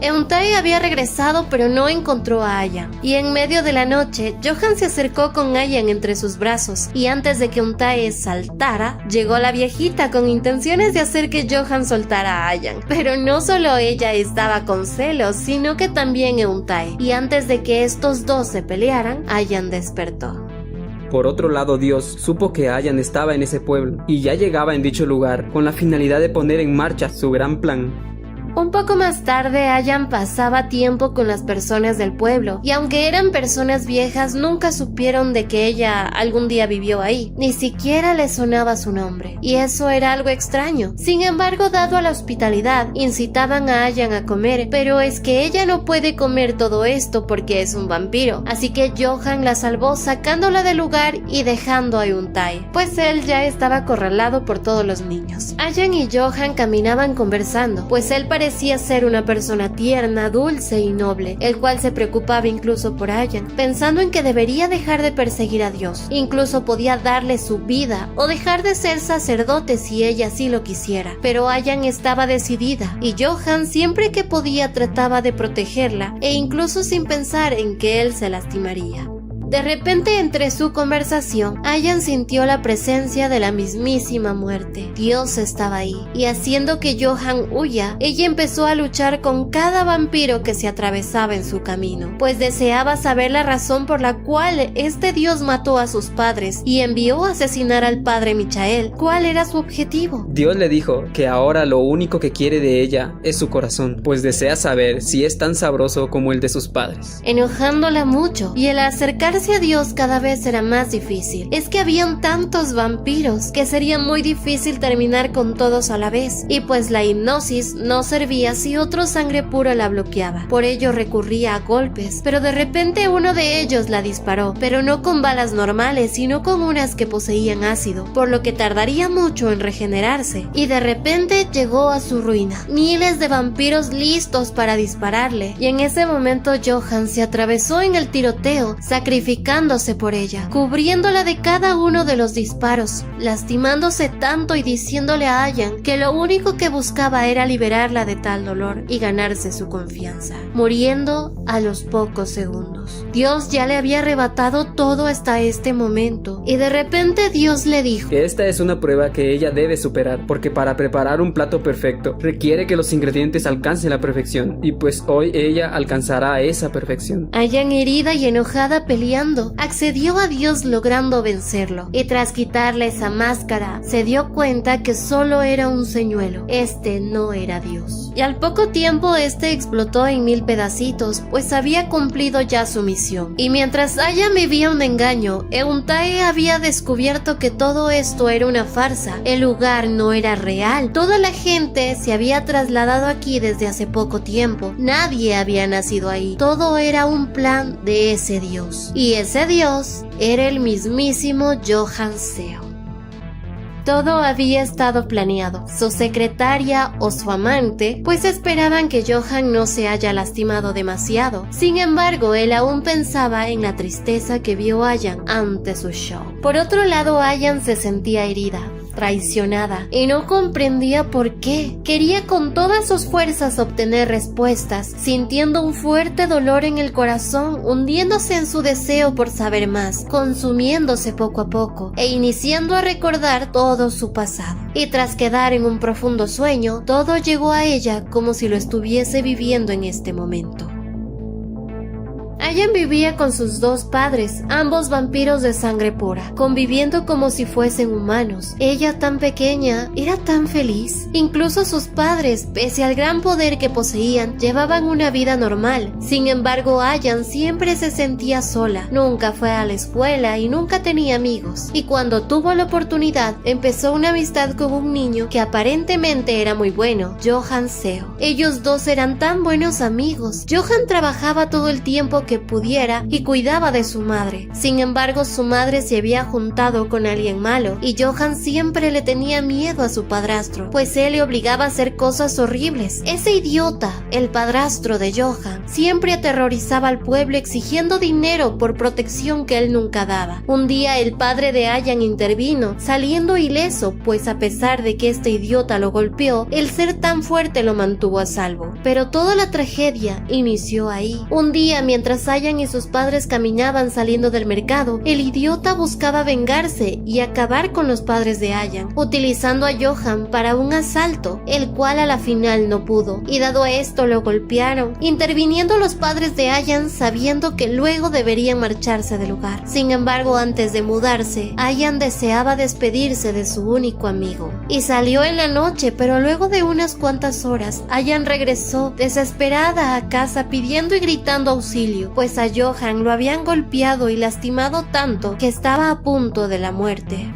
Euntae había regresado, pero no encontró a Ayan, y en medio de la noche Johan se acercó con Ayan entre sus brazos, y antes de que Euntae saltara, llegó la viejita con intenciones de hacer que Johan soltara a Ayan. Pero no solo ella estaba con celos, sino que también Euntae, y antes de que estos dos se pelearan, Ayan despertó. Por otro lado, Dios supo que Ayan estaba en ese pueblo y ya llegaba en dicho lugar con la finalidad de poner en marcha su gran plan. Un poco más tarde, Ayan pasaba tiempo con las personas del pueblo, y aunque eran personas viejas, nunca supieron de que ella algún día vivió ahí. Ni siquiera le sonaba su nombre, y eso era algo extraño. Sin embargo, dado a la hospitalidad, incitaban a Ayan a comer, pero es que ella no puede comer todo esto porque es un vampiro, así que Johan la salvó sacándola del lugar y dejando a Euntae, pues él ya estaba acorralado por todos los niños. Ayan y Johan caminaban conversando, pues él parecía ser una persona tierna, dulce y noble, el cual se preocupaba incluso por Ayan, pensando en que debería dejar de perseguir a Dios. Incluso podía darle su vida o dejar de ser sacerdote si ella así lo quisiera, pero Ayan estaba decidida, y Johan siempre que podía trataba de protegerla, e incluso sin pensar en que él se lastimaría. De repente, entre su conversación, Ayan sintió la presencia de la mismísima muerte. Dios estaba ahí, y haciendo que Johan huya, ella empezó a luchar con cada vampiro que se atravesaba en su camino, pues deseaba saber la razón por la cual este Dios mató a sus padres y envió a asesinar al padre Michael. ¿Cuál era su objetivo? Dios le dijo que ahora lo único que quiere de ella es su corazón, pues desea saber si es tan sabroso como el de sus padres. Enojándola mucho, y el acercarse a Dios cada vez era más difícil. Es que habían tantos vampiros que sería muy difícil terminar con todos a la vez, y pues la hipnosis no servía si otro sangre pura la bloqueaba. Por ello recurría a golpes, pero de repente uno de ellos la disparó, pero no con balas normales, sino con unas que poseían ácido, por lo que tardaría mucho en regenerarse, y de repente llegó a su ruina. Miles de vampiros listos para dispararle, y en ese momento Johan se atravesó en el tiroteo, sacrificándose por ella, cubriéndola de cada uno de los disparos, lastimándose tanto y diciéndole a Ayan que lo único que buscaba era liberarla de tal dolor y ganarse su confianza, muriendo a los pocos segundos. Dios ya le había arrebatado todo hasta este momento, y de repente Dios le dijo que esta es una prueba que ella debe superar, porque para preparar un plato perfecto requiere que los ingredientes alcancen la perfección, y pues hoy ella alcanzará esa perfección. Ayan, herida y enojada peleando, accedió a Dios logrando vencerlo, y tras quitarle esa máscara, se dio cuenta que solo era un señuelo. Este no era Dios. Y al poco tiempo este explotó en 1000 pedacitos, pues había cumplido ya su misión. Y mientras Ayan vivía un engaño, Euntae había descubierto que todo esto era una farsa. El lugar no era real. Toda la gente se había trasladado aquí desde hace poco tiempo. Nadie había nacido ahí. Todo era un plan de ese Dios. Y ese Dios era el mismísimo Johan Seo. Todo había estado planeado. Su secretaria o su amante, pues esperaban que Johan no se haya lastimado demasiado. Sin embargo, él aún pensaba en la tristeza que vio Ayan ante su show. Por otro lado, Ayan se sentía herida, traicionada, y no comprendía por qué. Quería con todas sus fuerzas obtener respuestas, sintiendo un fuerte dolor en el corazón, hundiéndose en su deseo por saber más, consumiéndose poco a poco, e iniciando a recordar todo su pasado. Y tras quedar en un profundo sueño, todo llegó a ella como si lo estuviese viviendo en este momento. Ayan vivía con sus dos padres, ambos vampiros de sangre pura, conviviendo como si fuesen humanos. Ella, tan pequeña, era tan feliz. Incluso sus padres, pese al gran poder que poseían, llevaban una vida normal. Sin embargo, Ayan siempre se sentía sola, nunca fue a la escuela y nunca tenía amigos. Y cuando tuvo la oportunidad, empezó una amistad con un niño que aparentemente era muy bueno, Johan Seo. Ellos dos eran tan buenos amigos. Johan trabajaba todo el tiempo que pudiera y cuidaba de su madre. Sin embargo, su madre se había juntado con alguien malo y Johan siempre le tenía miedo a su padrastro, pues él le obligaba a hacer cosas horribles. Ese idiota, el padrastro de Johan, siempre aterrorizaba al pueblo exigiendo dinero por protección que él nunca daba. Un día el padre de Ayan intervino, saliendo ileso, pues a pesar de que este idiota lo golpeó, el ser tan fuerte lo mantuvo a salvo. Pero toda la tragedia inició ahí. Un día, mientras Ayan y sus padres caminaban saliendo del mercado, el idiota buscaba vengarse y acabar con los padres de Ayan, utilizando a Johan para un asalto, el cual a la final no pudo, y dado esto lo golpearon, interviniendo los padres de Ayan sabiendo que luego deberían marcharse del lugar. Sin embargo, antes de mudarse, Ayan deseaba despedirse de su único amigo, y salió en la noche, pero luego de unas cuantas horas, Ayan regresó desesperada a casa pidiendo y gritando auxilio, pues a Johan lo habían golpeado y lastimado tanto que estaba a punto de la muerte.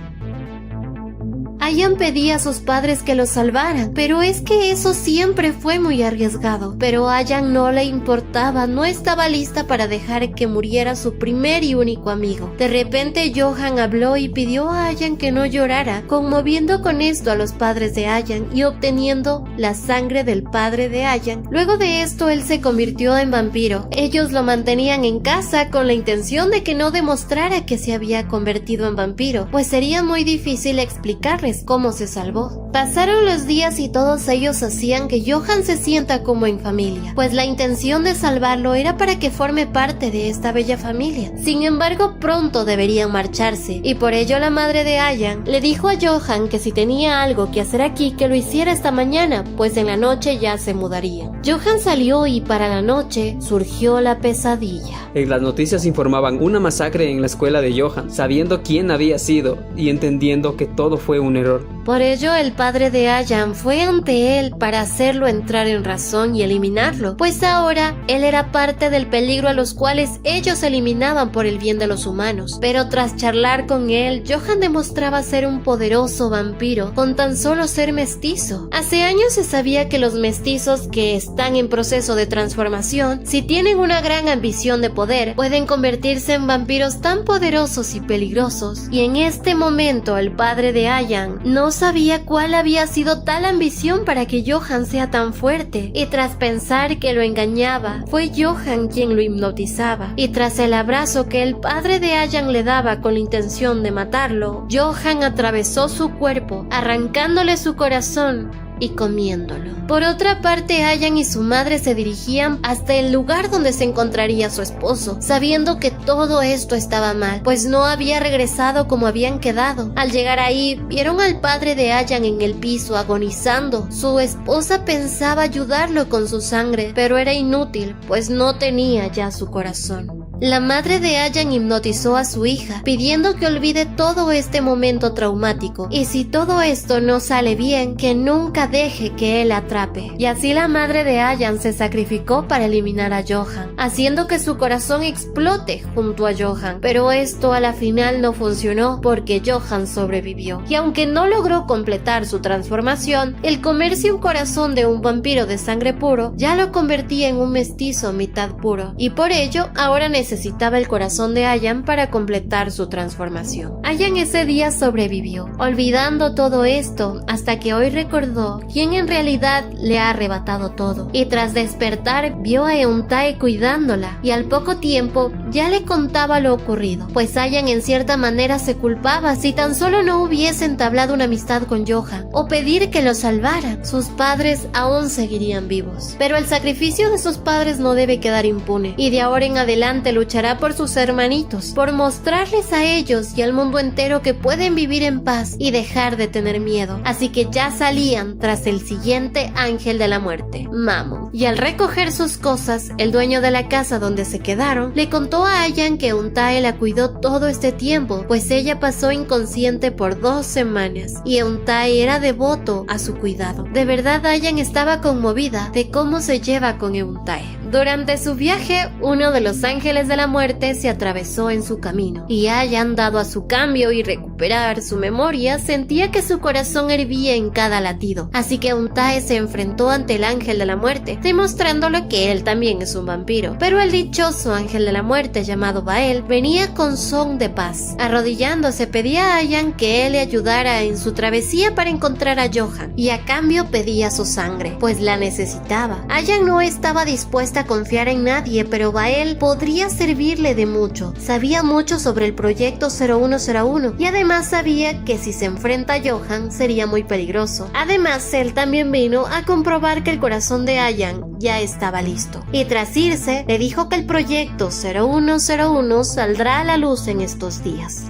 Ayan pedía a sus padres que lo salvaran, pero es que eso siempre fue muy arriesgado. Pero a Ayan no le importaba, no estaba lista para dejar que muriera su primer y único amigo. De repente Johan habló y pidió a Ayan que no llorara, conmoviendo con esto a los padres de Ayan y obteniendo la sangre del padre de Ayan. Luego de esto él se convirtió en vampiro. Ellos lo mantenían en casa con la intención de que no demostrara que se había convertido en vampiro, pues sería muy difícil explicarles es cómo se salvó. Pasaron los días y todos ellos hacían que Johan se sienta como en familia, pues la intención de salvarlo era para que forme parte de esta bella familia. Sin embargo, pronto deberían marcharse, y por ello la madre de Ayan le dijo a Johan que si tenía algo que hacer aquí, que lo hiciera esta mañana, pues en la noche ya se mudarían. Johan salió y para la noche surgió la pesadilla. En las noticias informaban una masacre en la escuela de Johan, sabiendo quién había sido y entendiendo que todo fue un error. Por ello, el padre de Ayan fue ante él para hacerlo entrar en razón y eliminarlo, pues ahora él era parte del peligro a los cuales ellos eliminaban por el bien de los humanos. Pero tras charlar con él, Johan demostraba ser un poderoso vampiro con tan solo ser mestizo. Hace años se sabía que los mestizos que están en proceso de transformación, si tienen una gran ambición de poder, pueden convertirse en vampiros tan poderosos y peligrosos. Y en este momento el padre de Ayan no sabía cuál había sido tal ambición para que Johan sea tan fuerte, y tras pensar que lo engañaba, fue Johan quien lo hipnotizaba, y tras el abrazo que el padre de Ayan le daba con la intención de matarlo, Johan atravesó su cuerpo, arrancándole su corazón y comiéndolo. Por otra parte, Ayan y su madre se dirigían hasta el lugar donde se encontraría su esposo, sabiendo que todo esto estaba mal, pues no había regresado como habían quedado. Al llegar ahí, vieron al padre de Ayan en el piso, agonizando. Su esposa pensaba ayudarlo con su sangre, pero era inútil, pues no tenía ya su corazón. La madre de Ayan hipnotizó a su hija, pidiendo que olvide todo este momento traumático, y si todo esto no sale bien, que nunca deje que él la atrape. Y así la madre de Ayan se sacrificó para eliminar a Johan, haciendo que su corazón explote junto a Johan. Pero esto a la final no funcionó, porque Johan sobrevivió. Y aunque no logró completar su transformación, el comerse un corazón de un vampiro de sangre puro ya lo convertía en un mestizo mitad puro, y por ello ahora necesitaba el corazón de Ayan para completar su transformación. Ayan ese día sobrevivió, olvidando todo esto, hasta que hoy recordó quién en realidad le ha arrebatado todo, y tras despertar vio a Euntae cuidándola, y al poco tiempo ya le contaba lo ocurrido, pues Ayan en cierta manera se culpaba. Si tan solo no hubiese entablado una amistad con Johan o pedir que lo salvara, sus padres aún seguirían vivos. Pero el sacrificio de sus padres no debe quedar impune, y de ahora en adelante luchará por sus hermanitos, por mostrarles a ellos y al mundo entero que pueden vivir en paz y dejar de tener miedo. Así que ya salían tras el siguiente ángel de la muerte, Mammon. Y al recoger sus cosas, el dueño de la casa donde se quedaron le contó a Ayan que Euntae la cuidó todo este tiempo, pues ella pasó inconsciente por 2 semanas y Euntae era devoto a su cuidado. De verdad, Ayan estaba conmovida de cómo se lleva con Euntae. Durante su viaje, uno de los ángeles de la muerte se atravesó en su camino, y Ayan, dado a su cambio y recuperar su memoria, sentía que su corazón hervía en cada latido. Así que Euntae se enfrentó ante el ángel de la muerte, demostrándole que él también es un vampiro. Pero el dichoso ángel de la muerte, llamado Bael, venía con son de paz. Arrodillándose, pedía a Ayan que él le ayudara en su travesía para encontrar a Johan, y a cambio pedía su sangre, pues la necesitaba. Ayan no estaba dispuesta a confiar en nadie, pero Bael podría servirle de mucho. Sabía mucho sobre el proyecto 0101 y además sabía que si se enfrenta a Johan sería muy peligroso. Además, él también vino a comprobar que el corazón de Ayan ya estaba listo. Y tras irse, le dijo que el proyecto 0101 saldrá a la luz en estos días.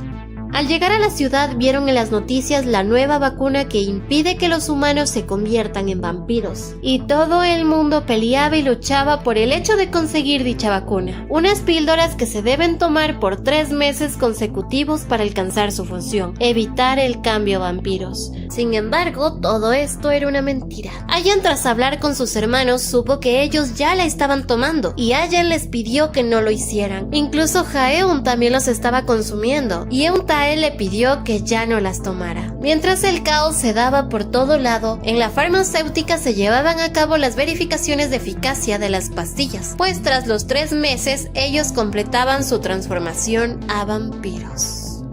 Al llegar a la ciudad, vieron en las noticias la nueva vacuna que impide que los humanos se conviertan en vampiros, y todo el mundo peleaba y luchaba por el hecho de conseguir dicha vacuna. Unas píldoras que se deben tomar por 3 meses consecutivos para alcanzar su función, evitar el cambio a vampiros. Sin embargo, todo esto era una mentira. Ayan, tras hablar con sus hermanos, supo que ellos ya la estaban tomando, y Ayan les pidió que no lo hicieran. Incluso Jaeun también los estaba consumiendo, y Euntae le pidió que ya no las tomara. Mientras el caos se daba por todo lado, en la farmacéutica se llevaban a cabo las verificaciones de eficacia de las pastillas, pues tras los 3 meses ellos completaban su transformación a vampiros.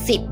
Sí,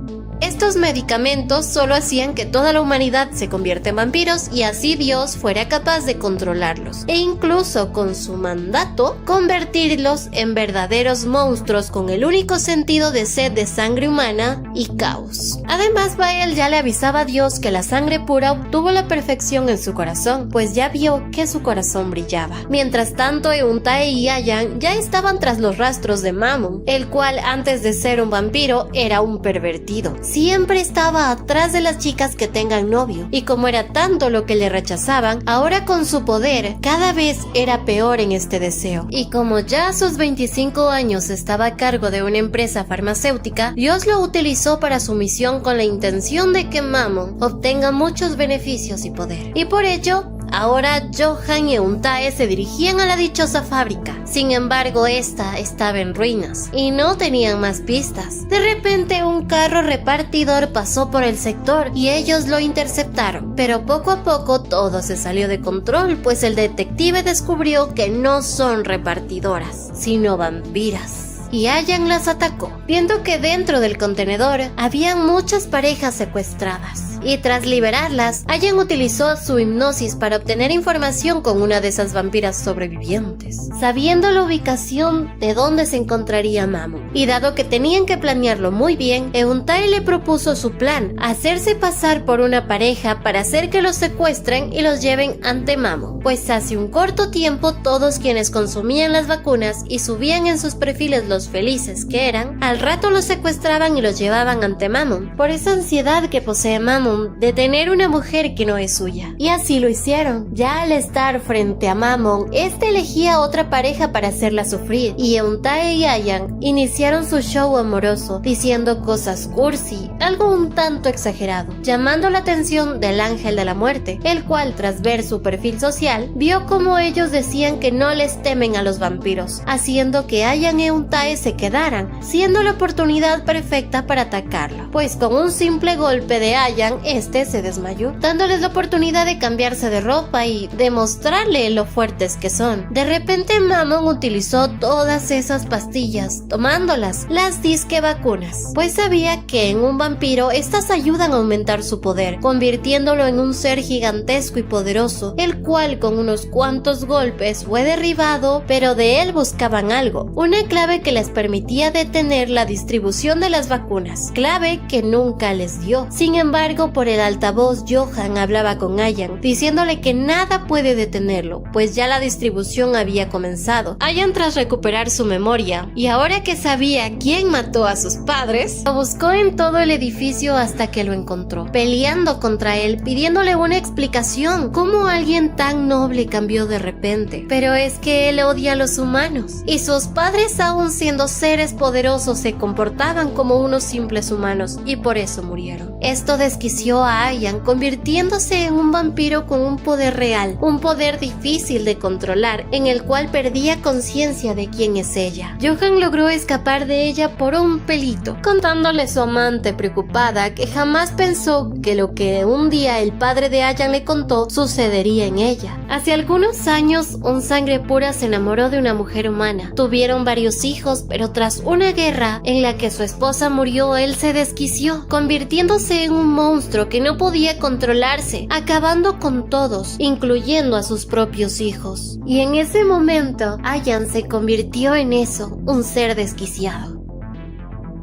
estos medicamentos solo hacían que toda la humanidad se convierta en vampiros y así Dios fuera capaz de controlarlos, e incluso con su mandato, convertirlos en verdaderos monstruos con el único sentido de sed de sangre humana y caos. Además, Bael ya le avisaba a Dios que la sangre pura obtuvo la perfección en su corazón, pues ya vio que su corazón brillaba. Mientras tanto, Euntae y Ayan ya estaban tras los rastros de Mammon, el cual antes de ser un vampiro era un pervertido. Siempre estaba atrás de las chicas que tengan novio, y como era tanto lo que le rechazaban, ahora con su poder cada vez era peor en este deseo. Y como ya a sus 25 años estaba a cargo de una empresa farmacéutica, Dios lo utilizó para su misión con la intención de que Mammon obtenga muchos beneficios y poder. Y por ello, ahora Johan y Euntae se dirigían a la dichosa fábrica. Sin embargo, esta estaba en ruinas y no tenían más pistas. De repente, un carro repartidor pasó por el sector y ellos lo interceptaron. Pero poco a poco todo se salió de control, pues el detective descubrió que no son repartidoras, sino vampiras. Y Ayan las atacó, viendo que dentro del contenedor habían muchas parejas secuestradas. Y tras liberarlas, Ayan utilizó su hipnosis para obtener información con una de esas vampiras sobrevivientes, sabiendo la ubicación de dónde se encontraría Mammon. Y dado que tenían que planearlo muy bien, Euntae le propuso su plan: hacerse pasar por una pareja para hacer que los secuestren y los lleven ante Mammon, pues hace un corto tiempo todos quienes consumían las vacunas y subían en sus perfiles los felices que eran, al rato los secuestraban y los llevaban ante Mammon, por esa ansiedad que posee Mammon de tener una mujer que no es suya. Y así lo hicieron. Ya al estar frente a Mammon, este elegía otra pareja para hacerla sufrir, y Euntae y Ayan iniciaron su show amoroso, diciendo cosas cursi, algo un tanto exagerado, llamando la atención del ángel de la muerte, el cual, tras ver su perfil social, vio como ellos decían que no les temen a los vampiros, haciendo que Ayan y Euntae se quedaran, siendo la oportunidad perfecta para atacarlo, pues con un simple golpe de Ayan, este se desmayó, dándoles la oportunidad de cambiarse de ropa y demostrarle lo fuertes que son. De repente Mammon utilizó todas esas pastillas, tomándolas, las disque vacunas, pues sabía que en un vampiro estas ayudan a aumentar su poder, convirtiéndolo en un ser gigantesco y poderoso, el cual con unos cuantos golpes fue derribado, pero de él buscaban algo, una clave que les permitía detener la distribución de las vacunas, clave que nunca les dio. Sin embargo, por el altavoz Johan hablaba con Ayan, diciéndole que nada puede detenerlo, pues ya la distribución había comenzado. Ayan, tras recuperar su memoria, y ahora que sabía quién mató a sus padres, lo buscó en todo el edificio hasta que lo encontró, peleando contra él, pidiéndole una explicación, cómo alguien tan noble cambió de repente. Pero es que él odia a los humanos, y sus padres, aún siendo seres poderosos, se comportaban como unos simples humanos, y por eso murieron. Esto desquició a Ayan, convirtiéndose en un vampiro con un poder real, un poder difícil de controlar, en el cual perdía conciencia de quién es ella. Johan logró escapar de ella por un pelito, contándole a su amante preocupada que jamás pensó que lo que un día el padre de Ayan le contó sucedería en ella. Hace algunos años, un sangre pura se enamoró de una mujer humana. Tuvieron varios hijos, pero tras una guerra en la que su esposa murió, él se desquició, convirtiéndose en un monstruo que no podía controlarse, acabando con todos, incluyendo a sus propios hijos. Y en ese momento, Ayan se convirtió en eso, un ser desquiciado.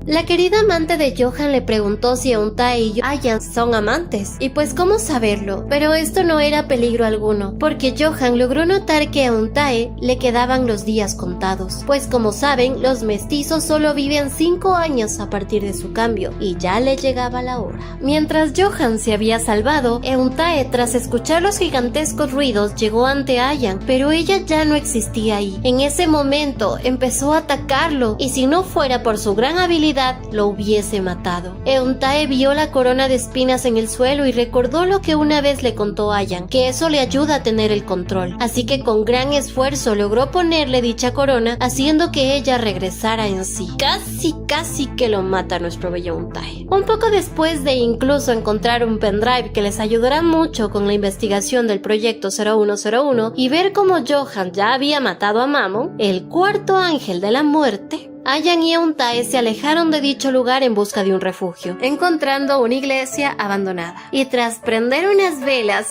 La querida amante de Johan le preguntó si Euntae y Ayan son amantes, y pues cómo saberlo, pero esto no era peligro alguno, porque Johan logró notar que a Euntae le quedaban los días contados, pues como saben, los mestizos solo viven 5 años a partir de su cambio, y ya le llegaba la hora. Mientras Johan se había salvado, Euntae, tras escuchar los gigantescos ruidos, llegó ante Ayan, pero ella ya no existía ahí. En ese momento empezó a atacarlo, y si no fuera por su gran habilidad, lo hubiese matado. Euntae vio la corona de espinas en el suelo y recordó lo que una vez le contó Ayan, que eso le ayuda a tener el control, así que con gran esfuerzo logró ponerle dicha corona, haciendo que ella regresara en sí. Casi que lo mata nuestro bello Euntae. Un poco después de incluso encontrar un pendrive que les ayudará mucho con la investigación del proyecto 0101 y ver cómo Johan ya había matado a Mammon, el cuarto ángel de la muerte Ayan y Euntae se alejaron de dicho lugar en busca de un refugio, encontrando una iglesia abandonada. Y tras prender unas velas,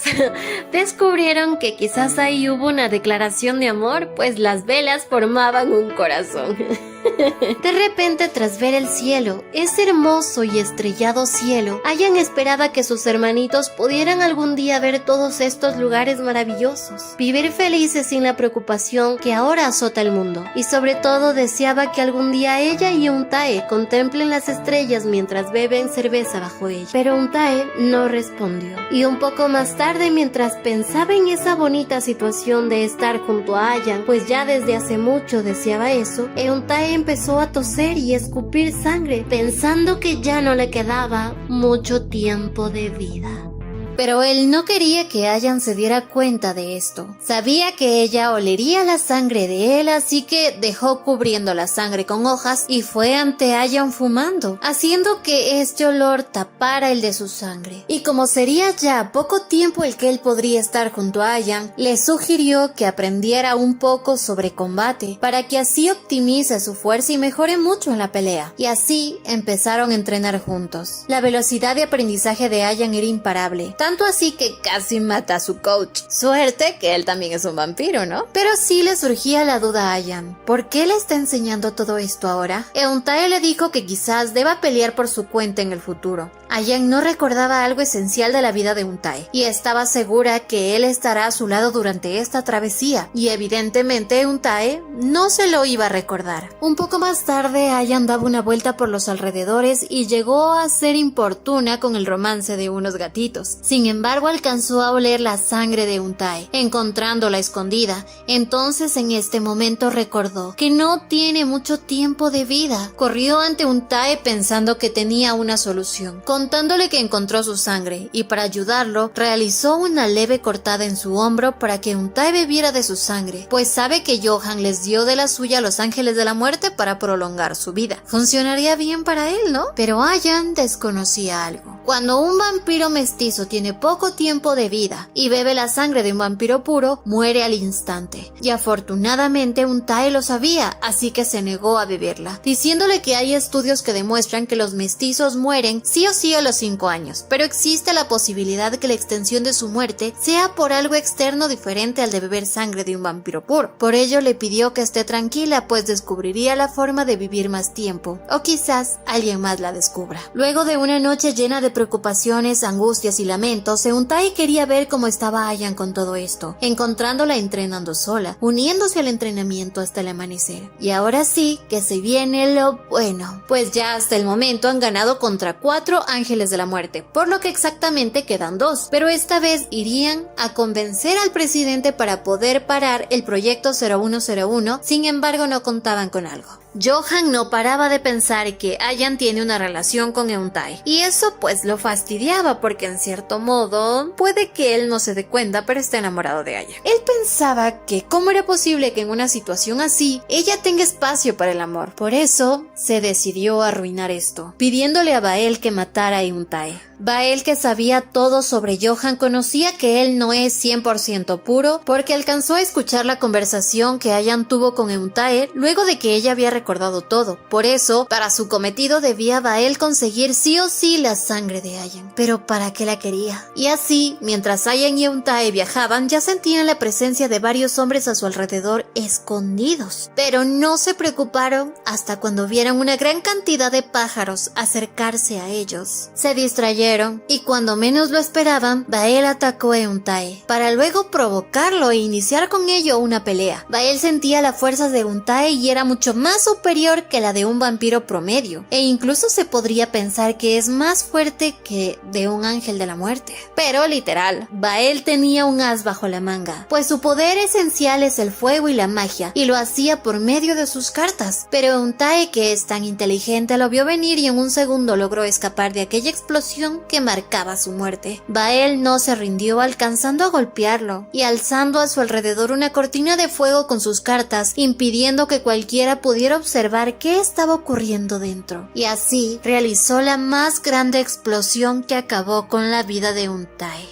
descubrieron que quizás ahí hubo una declaración de amor, pues las velas formaban un corazón. De repente, tras ver el cielo, ese hermoso y estrellado cielo, Ayan esperaba que sus hermanitos pudieran algún día ver todos estos lugares maravillosos, vivir felices sin la preocupación que ahora azota el mundo, y sobre todo deseaba que algún día ella y Euntae contemplen las estrellas mientras beben cerveza bajo ella. Pero Euntae no respondió, y un poco más tarde, mientras pensaba en esa bonita situación de estar junto a Ayan, pues ya desde hace mucho deseaba eso, Euntae empezó a toser y escupir sangre, pensando que ya no le quedaba mucho tiempo de vida. Pero él no quería que Ayan se diera cuenta de esto. Sabía que ella olería la sangre de él, así que dejó cubriendo la sangre con hojas y fue ante Ayan fumando, haciendo que este olor tapara el de su sangre. Y como sería ya poco tiempo el que él podría estar junto a Ayan, le sugirió que aprendiera un poco sobre combate, para que así optimice su fuerza y mejore mucho en la pelea. Y así empezaron a entrenar juntos. La velocidad de aprendizaje de Ayan era imparable, tanto así que casi mata a su coach. Suerte que él también es un vampiro, ¿no? Pero sí le surgía la duda a Ayan. ¿Por qué le está enseñando todo esto ahora? Euntae le dijo que quizás deba pelear por su cuenta en el futuro. Ayan no recordaba algo esencial de la vida de Euntae y estaba segura que él estará a su lado durante esta travesía, y evidentemente Euntae no se lo iba a recordar. Un poco más tarde, Ayan daba una vuelta por los alrededores y llegó a ser importuna con el romance de unos gatitos. Sin embargo, alcanzó a oler la sangre de Euntae, encontrándola escondida. Entonces, en este momento recordó que no tiene mucho tiempo de vida. Corrió ante Euntae pensando que tenía una solución, contándole que encontró su sangre, y para ayudarlo, realizó una leve cortada en su hombro para que Euntae bebiera de su sangre, pues sabe que Johan les dio de la suya a los ángeles de la muerte para prolongar su vida. Funcionaría bien para él, ¿no? Pero Ayan desconocía algo. Cuando un vampiro mestizo tiene poco tiempo de vida y bebe la sangre de un vampiro puro, muere al instante. Y afortunadamente Euntae lo sabía, así que se negó a beberla, diciéndole que hay estudios que demuestran que los mestizos mueren sí o sí a los 5 años, pero existe la posibilidad de que la extensión de su muerte sea por algo externo diferente al de beber sangre de un vampiro puro. Por ello le pidió que esté tranquila, pues descubriría la forma de vivir más tiempo, o quizás alguien más la descubra. Luego de una noche llena de preocupaciones, angustias y lamentos, Euntae quería ver cómo estaba Ayan con todo esto, encontrándola entrenando sola, uniéndose al entrenamiento hasta el amanecer. Y ahora sí que se viene lo bueno, pues ya hasta el momento han ganado contra 4 ángeles de la muerte, por lo que exactamente quedan 2, pero esta vez irían a convencer al presidente para poder parar el proyecto 0101, sin embargo no contaban con algo. Johan no paraba de pensar que Ayan tiene una relación con Euntae, y eso pues lo fastidiaba porque en cierto modo puede que él no se dé cuenta, pero está enamorado de Ayan. Él pensaba que cómo era posible que en una situación así ella tenga espacio para el amor. Por eso se decidió a arruinar esto, pidiéndole a Bael que matara a Euntae. Bael, que sabía todo sobre Johan, conocía que él no es 100% puro porque alcanzó a escuchar la conversación que Ayan tuvo con Euntae luego de que ella había recordado todo. Por eso, para su cometido debía Bael conseguir sí o sí la sangre de Ayan. Pero ¿para qué la quería? Y así, mientras Ayan y Euntae viajaban, ya sentían la presencia de varios hombres a su alrededor escondidos. Pero no se preocuparon hasta cuando vieron una gran cantidad de pájaros acercarse a ellos. Se distrayeron y cuando menos lo esperaban, Bael atacó a Euntae para luego provocarlo e iniciar con ello una pelea. Bael sentía las fuerzas de Euntae y era mucho más superior que la de un vampiro promedio, e incluso se podría pensar que es más fuerte que de un ángel de la muerte. Pero literal, Bael tenía un as bajo la manga, pues su poder esencial es el fuego y la magia, y lo hacía por medio de sus cartas. Pero Euntae, que es tan inteligente, lo vio venir y en un segundo logró escapar de aquella explosión que marcaba su muerte. Bael no se rindió, alcanzando a golpearlo y alzando a su alrededor una cortina de fuego con sus cartas, impidiendo que cualquiera pudiera observar qué estaba ocurriendo dentro. Y así realizó la más grande explosión que acabó con la vida de Euntae.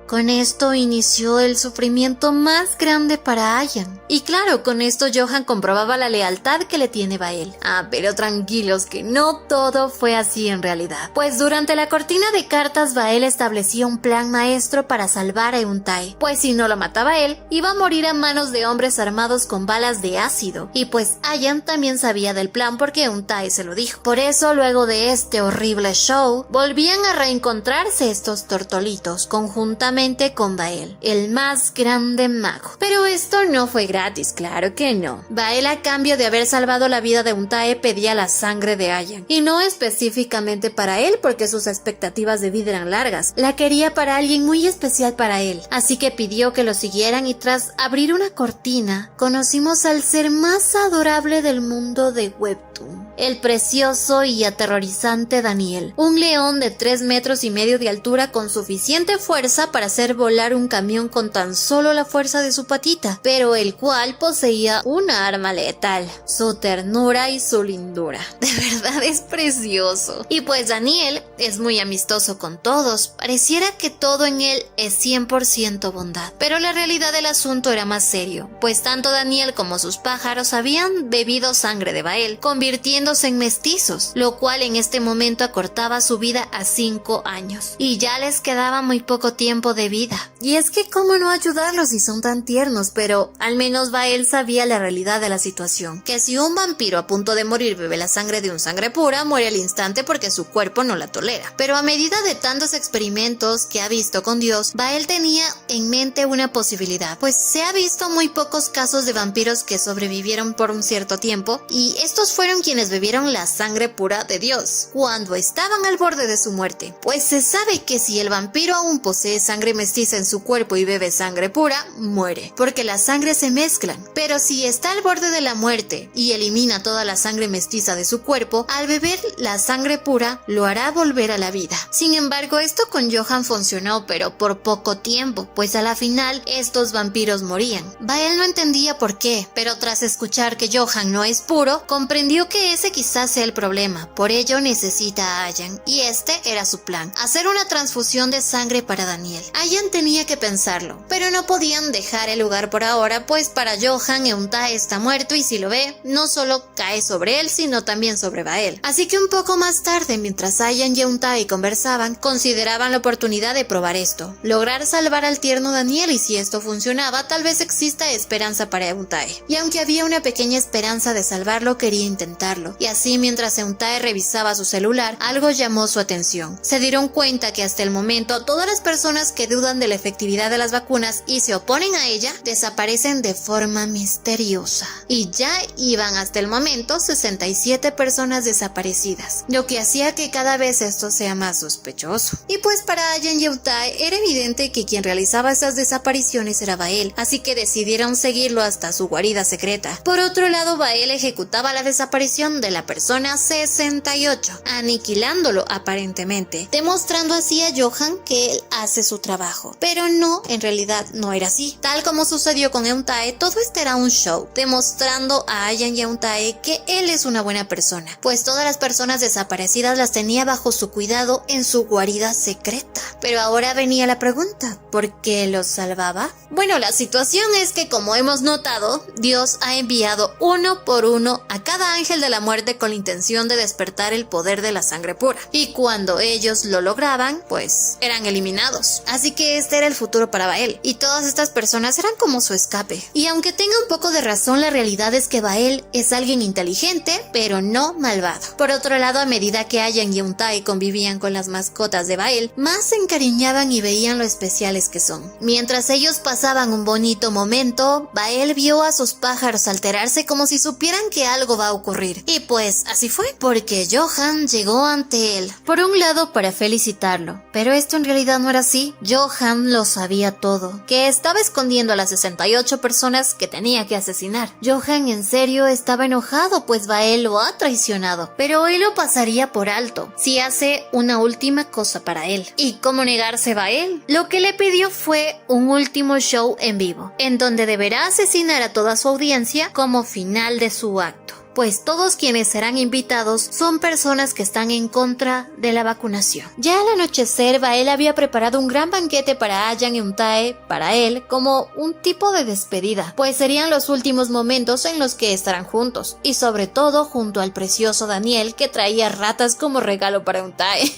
Con esto inició el sufrimiento más grande para Ayan. Y claro, con esto Johan comprobaba la lealtad que le tiene Bael. Pero tranquilos que no todo fue así en realidad. Pues durante la cortina de cartas Bael establecía un plan maestro para salvar a Euntae. Pues si no lo mataba él, iba a morir a manos de hombres armados con balas de ácido. Y pues Ayan también sabía del plan porque Euntae se lo dijo. Por eso luego de este horrible show, volvían a reencontrarse estos tortolitos conjuntamente con Bael, el más grande mago. Pero esto no fue gratis, claro que no. Bael, a cambio de haber salvado la vida de Euntae, pedía la sangre de Ayan. Y no específicamente para él, porque sus expectativas de vida eran largas. La quería para alguien muy especial para él. Así que pidió que lo siguieran y tras abrir una cortina, conocimos al ser más adorable del mundo de Webtoon. El precioso y aterrorizante Daniel, un león de 3,5 metros de altura con suficiente fuerza para hacer volar un camión con tan solo la fuerza de su patita, pero el cual poseía una arma letal, su ternura y su lindura. De verdad es precioso. Y pues Daniel es muy amistoso con todos, pareciera que todo en él es 100% bondad, pero la realidad del asunto era más serio, pues tanto Daniel como sus pájaros habían bebido sangre de Bael, convirtiéndose en mestizos, lo cual en este momento acortaba su vida a 5 años, y ya les quedaba muy poco tiempo de vida. Y es que cómo no ayudarlos si son tan tiernos, pero al menos Bael sabía la realidad de la situación, que si un vampiro a punto de morir bebe la sangre de un sangre pura, muere al instante porque su cuerpo no la tolera. Pero a medida de tantos experimentos que ha visto con Dios, Bael tenía en mente una posibilidad, pues se ha visto muy pocos casos de vampiros que sobrevivieron por un cierto tiempo, y estos fueron quienes bebieron la sangre pura de Dios cuando estaban al borde de su muerte, pues se sabe que si el vampiro aún posee sangre mestiza en su cuerpo y bebe sangre pura, muere, porque las sangres se mezclan. Pero si está al borde de la muerte y elimina toda la sangre mestiza de su cuerpo, al beber la sangre pura lo hará volver a la vida. Sin embargo, esto con Johan funcionó, pero por poco tiempo, pues a la final estos vampiros morían. Bael no entendía por qué, pero tras escuchar que Johan no es puro, comprendió que ese quizás sea el problema, por ello necesita a Ayan, y este era su plan, hacer una transfusión de sangre para Daniel. Ayan tenía que pensarlo, pero no podían dejar el lugar por ahora, pues para Johan Euntae está muerto y si lo ve, no solo cae sobre él, sino también sobre Bael. Así que un poco más tarde, mientras Ayan y Euntae conversaban, consideraban la oportunidad de probar esto, lograr salvar al tierno Daniel, y si esto funcionaba, tal vez exista esperanza para Euntae. Y aunque había una pequeña esperanza de salvarlo, quería intentarlo. Y así, mientras Euntae revisaba su celular, algo llamó su atención. Se dieron cuenta que hasta el momento todas las personas que dudan de la efectividad de las vacunas y se oponen a ella, desaparecen de forma misteriosa. Y ya iban hasta el momento 67 personas desaparecidas, lo que hacía que cada vez esto sea más sospechoso. Y pues para Ayan y Euntae era evidente que quien realizaba esas desapariciones era Bael, así que decidieron seguirlo hasta su guarida secreta. Por otro lado, Bael ejecutaba la desaparición de la persona 68, aniquilándolo aparentemente, demostrando así a Johan que él hace su trabajo. Pero no, en realidad no era así. Tal como sucedió con Euntae, todo este era un show, demostrando a Ayan y Euntae que él es una buena persona, pues todas las personas desaparecidas las tenía bajo su cuidado en su guarida secreta. Pero ahora venía la pregunta, ¿por qué los salvaba? Bueno, la situación es que, como hemos notado, Dios ha enviado uno por uno a cada ángel de la muerte con la intención de despertar el poder de la sangre pura, y cuando ellos lo lograban, pues eran eliminados. Así que este era el futuro para Bael, y todas estas personas eran como su escape. Y aunque tenga un poco de razón, la realidad es que Bael es alguien inteligente, pero no malvado. Por otro lado, a medida que Ayan y Euntae convivían con las mascotas de Bael, más se encariñaban y veían lo especiales que son. Mientras ellos pasaban un bonito momento, Bael vio a sus pájaros alterarse como si supieran que algo va a ocurrir. Y pues así fue, porque Johan llegó ante él. Por un lado, para felicitarlo, pero esto en realidad no era así. Johan lo sabía todo, que estaba escondiendo a las 68 personas que tenía que asesinar. Johan en serio estaba enojado, pues Bael lo ha traicionado, pero él lo pasaría por alto si hace una última cosa para él. ¿Y cómo negarse Bael? Lo que le pidió fue un último show en vivo, en donde deberá asesinar a toda su audiencia como final de su acto. pues todos quienes serán invitados son personas que están en contra de la vacunación. Ya al anochecer, Bael había preparado un gran banquete para Ayan y Untae, para él, como un tipo de despedida, pues serían los últimos momentos en los que estarán juntos, y sobre todo junto al precioso Daniel, que traía ratas como regalo para Untae.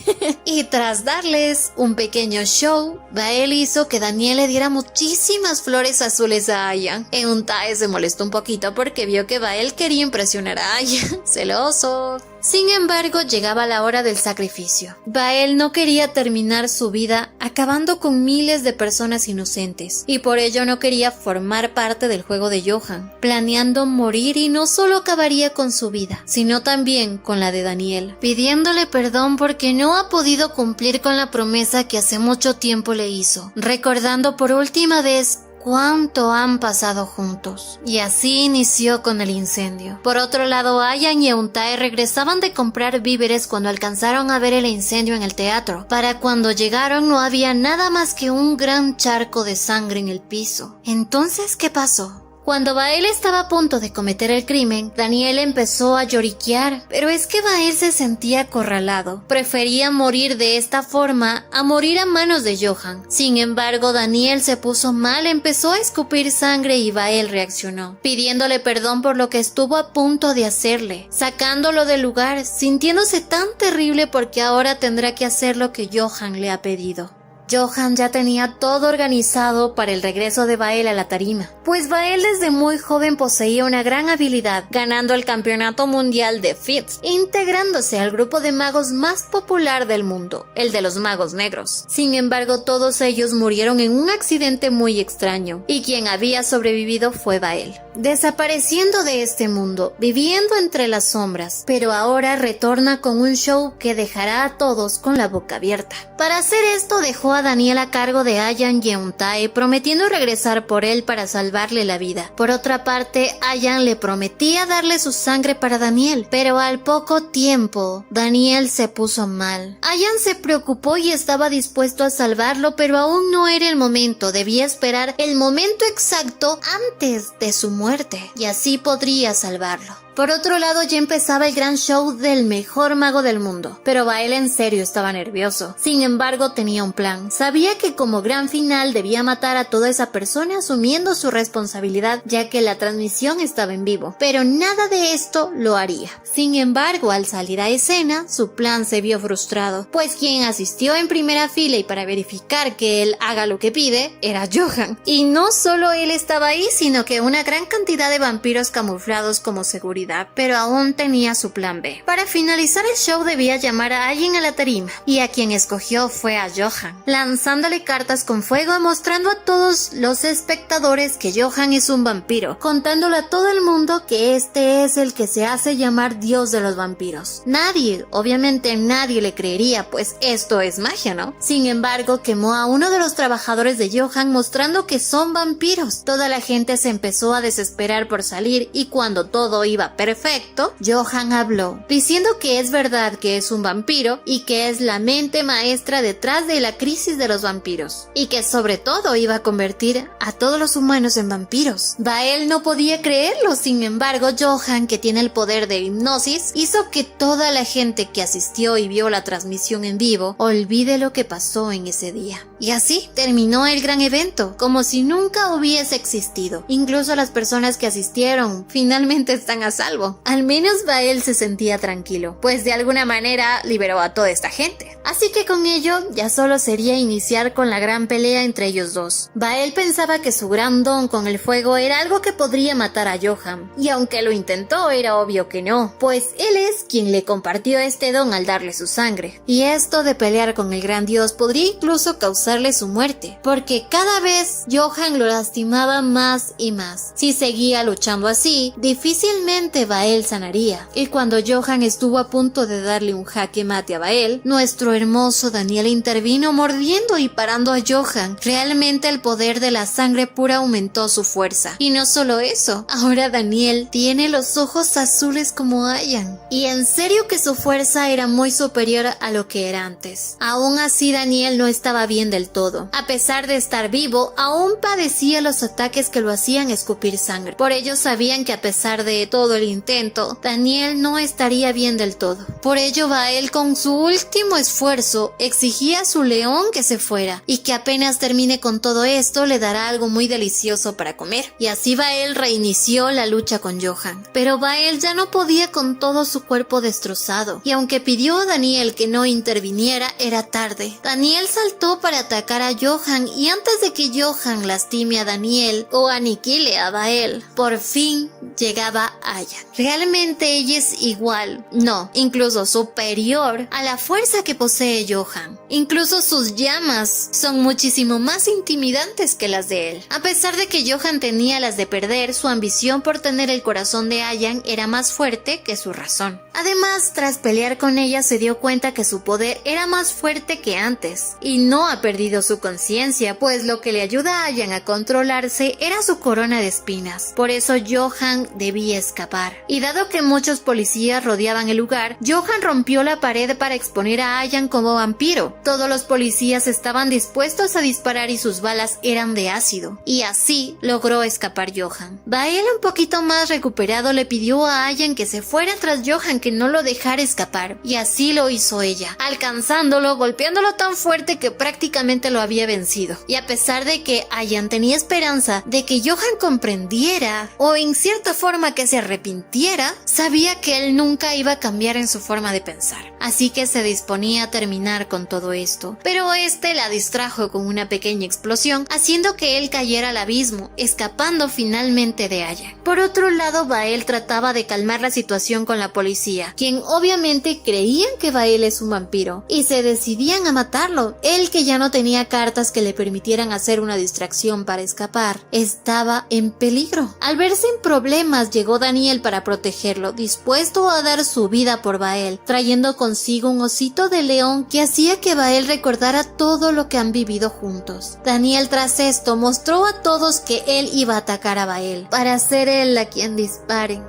Y tras darles un pequeño show, Bael hizo que Daniel le diera muchísimas flores azules a Ayan. Untae se molestó un poquito porque vio que Bael quería impresionar a Ayan. Celoso. Sin embargo, llegaba la hora del sacrificio. Bael no quería terminar su vida acabando con miles de personas inocentes, y por ello no quería formar parte del juego de Johan, planeando morir, y no solo acabaría con su vida, sino también con la de Daniel, pidiéndole perdón porque no ha podido cumplir con la promesa que hace mucho tiempo le hizo, recordando por última vez cuánto han pasado juntos. Y así inició con el incendio. Por otro lado, Ayan y Untae regresaban de comprar víveres cuando alcanzaron a ver el incendio en el teatro. Para cuando llegaron no había nada más que un gran charco de sangre en el piso. Entonces, ¿qué pasó? Cuando Bael estaba a punto de cometer el crimen, Daniel empezó a lloriquear, pero es que Bael se sentía acorralado. Prefería morir de esta forma a morir a manos de Johan. Sin embargo, Daniel se puso mal, empezó a escupir sangre y Bael reaccionó, pidiéndole perdón por lo que estuvo a punto de hacerle, sacándolo del lugar, sintiéndose tan terrible porque ahora tendrá que hacer lo que Johan le ha pedido. Johan ya tenía todo organizado para el regreso de Bael a la tarima, pues Bael desde muy joven poseía una gran habilidad, ganando el campeonato mundial de Fits, integrándose al grupo de magos más popular del mundo, el de los magos negros. Sin embargo, todos ellos murieron en un accidente muy extraño, y quien había sobrevivido fue Bael, desapareciendo de este mundo, viviendo entre las sombras, pero ahora retorna con un show que dejará a todos con la boca abierta. Para hacer esto dejó a Daniel a cargo de Ayan y Untae, prometiendo regresar por él para salvarle la vida. Por otra parte, Ayan le prometía darle su sangre para Daniel, pero al poco tiempo, Daniel se puso mal. Ayan se preocupó y estaba dispuesto a salvarlo, pero aún no era el momento, debía esperar el momento exacto antes de su muerte, y así podría salvarlo. Por otro lado, ya empezaba el gran show del mejor mago del mundo, pero Bael en serio estaba nervioso. Sin embargo, tenía un plan. Sabía que como gran final debía matar a toda esa persona asumiendo su responsabilidad, ya que la transmisión estaba en vivo, pero nada de esto lo haría. Sin embargo, al salir a escena, su plan se vio frustrado, pues quien asistió en primera fila y para verificar que él haga lo que pide, era Johan. Y no solo él estaba ahí, sino que una gran cantidad de vampiros camuflados como seguridad, pero aún tenía su plan B. Para finalizar el show debía llamar a alguien a la tarima, y a quien escogió fue a Johan, lanzándole cartas con fuego, mostrando a todos los espectadores que Johan es un vampiro, contándole a todo el mundo que este es el que se hace llamar Dios de los vampiros. Obviamente nadie le creería, pues esto es magia, ¿no? Sin embargo, quemó a uno de los trabajadores de Johan mostrando que son vampiros. Toda la gente se empezó a desesperar por salir, y cuando todo iba perfecto, Johan habló, diciendo que es verdad que es un vampiro y que es la mente maestra detrás de la crisis de los vampiros, y que sobre todo iba a convertir a todos los humanos en vampiros. Bael no podía creerlo. Sin embargo, Johan, que tiene el poder de hipnosis, hizo que toda la gente que asistió y vio la transmisión en vivo olvide lo que pasó en ese día. Y así terminó el gran evento, como si nunca hubiese existido. Incluso las personas que asistieron finalmente están a salvo. Al menos Bael se sentía tranquilo, pues de alguna manera liberó a toda esta gente. Así que con ello ya solo sería iniciar con la gran pelea entre ellos dos. Bael pensaba que su gran don con el fuego era algo que podría matar a Johan, y aunque lo intentó era obvio que no, pues él es quien le compartió este don al darle su sangre. Y esto de pelear con el gran dios podría incluso causarle su muerte, porque cada vez Johan lo lastimaba más y más. Si seguía luchando así, difícilmente Bael sanaría. Y cuando Johan estuvo a punto de darle un jaque mate a Bael, nuestro hermoso Daniel intervino mordiendo y parando a Johan. Realmente el poder de la sangre pura aumentó su fuerza. Y no solo eso, ahora Daniel tiene los ojos azules como Ayan. Y en serio que su fuerza era muy superior a lo que era antes. Aún así, Daniel no estaba bien del del todo. A pesar de estar vivo, aún padecía los ataques que lo hacían escupir sangre. Por ello sabían que a pesar de todo el intento, Daniel no estaría bien del todo. Por ello Bael, con su último esfuerzo, exigía a su león que se fuera y que apenas termine con todo esto le dará algo muy delicioso para comer. Y así Bael reinició la lucha con Johan. Pero Bael ya no podía con todo su cuerpo destrozado, y aunque pidió a Daniel que no interviniera, era tarde. Daniel saltó para atacar a Johan, y antes de que Johan lastime a Daniel o aniquile a Bael, por fin llegaba Aya. Realmente ella es igual, no, incluso superior a la fuerza que posee Johan. Incluso sus llamas son muchísimo más intimidantes que las de él. A pesar de que Johan tenía las de perder, su ambición por tener el corazón de Ayan era más fuerte que su razón. Además, tras pelear con ella se dio cuenta que su poder era más fuerte que antes, y no ha perdido su conciencia, pues lo que le ayuda a Ayan a controlarse era su corona de espinas. Por eso Johan debía escapar. Y dado que muchos policías rodeaban el lugar, Johan rompió la pared para exponer a Ayan como vampiro. Todos los policías estaban dispuestos a disparar y sus balas eran de ácido, y así logró escapar Johan. Bael, un poquito más recuperado, le pidió a Ayan que se fuera tras Johan, que no lo dejara escapar, y así lo hizo ella, alcanzándolo, golpeándolo tan fuerte que prácticamente lo había vencido. Y a pesar de que Ayan tenía esperanza de que Johan comprendiera o en cierta forma que se arrepintiera, sabía que él nunca iba a cambiar en su forma de pensar, así que se disponía a terminar con todo esto. Pero este la distrajo con una pequeña explosión, haciendo que él cayera al abismo, escapando finalmente de Ayan. Por otro lado, Bael trataba de calmar la situación con la policía, quien obviamente creían que Bael es un vampiro y se decidían a matarlo. Él, que ya no tenía cartas que le permitieran hacer una distracción para escapar, estaba en peligro. Al verse en problemas, llegó Daniel para protegerlo, dispuesto a dar su vida por Bael, trayendo consigo un osito de león que hacía que Bael recordara todo lo que han vivido juntos. Daniel, tras esto, mostró a todos que él iba a atacar a Bael, para ser él a quien disparen.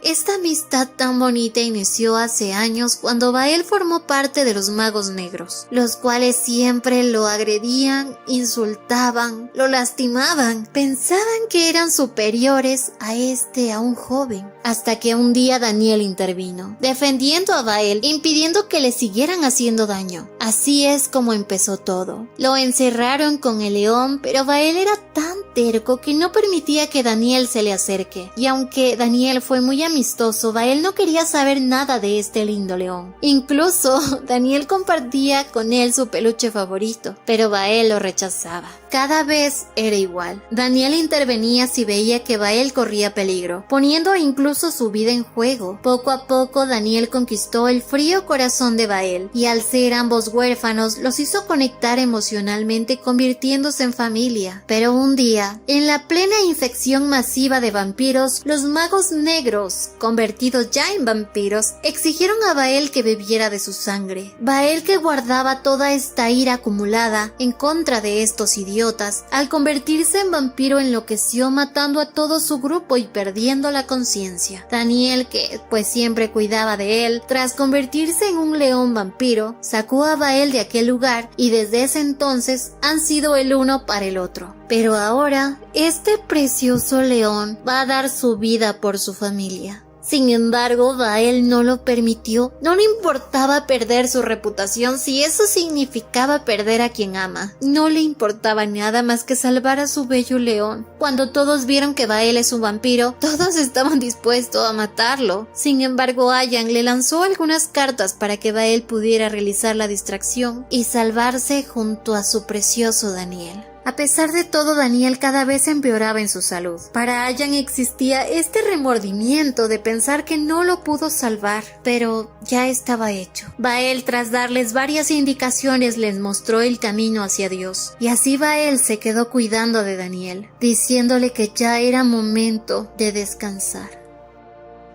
Esta amistad tan bonita inició hace años cuando Bael formó parte de los Magos Negros, los cuales siempre lo agredían, insultaban, lo lastimaban, pensaban que eran superiores a un joven, hasta que un día Daniel intervino, defendiendo a Bael, impidiendo que le siguieran haciendo daño. Así es como empezó todo. Lo encerraron con el león, pero Bael era tan terco que no permitía que Daniel se le acerque, y aunque Daniel fue muy amistoso, Bael no quería saber nada de este lindo león. Incluso Daniel compartía con él su peluche favorito, pero Bael lo rechazaba. Cada vez era igual. Daniel intervenía si veía que Bael corría peligro, poniendo incluso su vida en juego. Poco a poco Daniel conquistó el frío corazón de Bael, y al ser ambos huérfanos los hizo conectar emocionalmente, convirtiéndose en familia. Pero un día, en la plena infección masiva de vampiros, los Magos Negros, convertidos ya en vampiros, exigieron a Bael que bebiera de su sangre. Bael, que guardaba toda esta ira acumulada en contra de estos idiotas, al convertirse en vampiro enloqueció, matando a todo su grupo y perdiendo la conciencia. Daniel, que pues siempre cuidaba de él, tras convertirse en un león vampiro, sacó a Bael de aquel lugar, y desde ese entonces han sido el uno para el otro. Pero ahora, este precioso león va a dar su vida por su familia. Sin embargo, Bael no lo permitió. No le importaba perder su reputación si eso significaba perder a quien ama. No le importaba nada más que salvar a su bello león. Cuando todos vieron que Bael es un vampiro, todos estaban dispuestos a matarlo. Sin embargo, Ayan le lanzó algunas cartas para que Bael pudiera realizar la distracción y salvarse junto a su precioso Daniel. A pesar de todo, Daniel cada vez empeoraba en su salud. Para Ayan existía este remordimiento de pensar que no lo pudo salvar, pero ya estaba hecho. Bael, tras darles varias indicaciones, les mostró el camino hacia Dios, y así Bael se quedó cuidando de Daniel, diciéndole que ya era momento de descansar.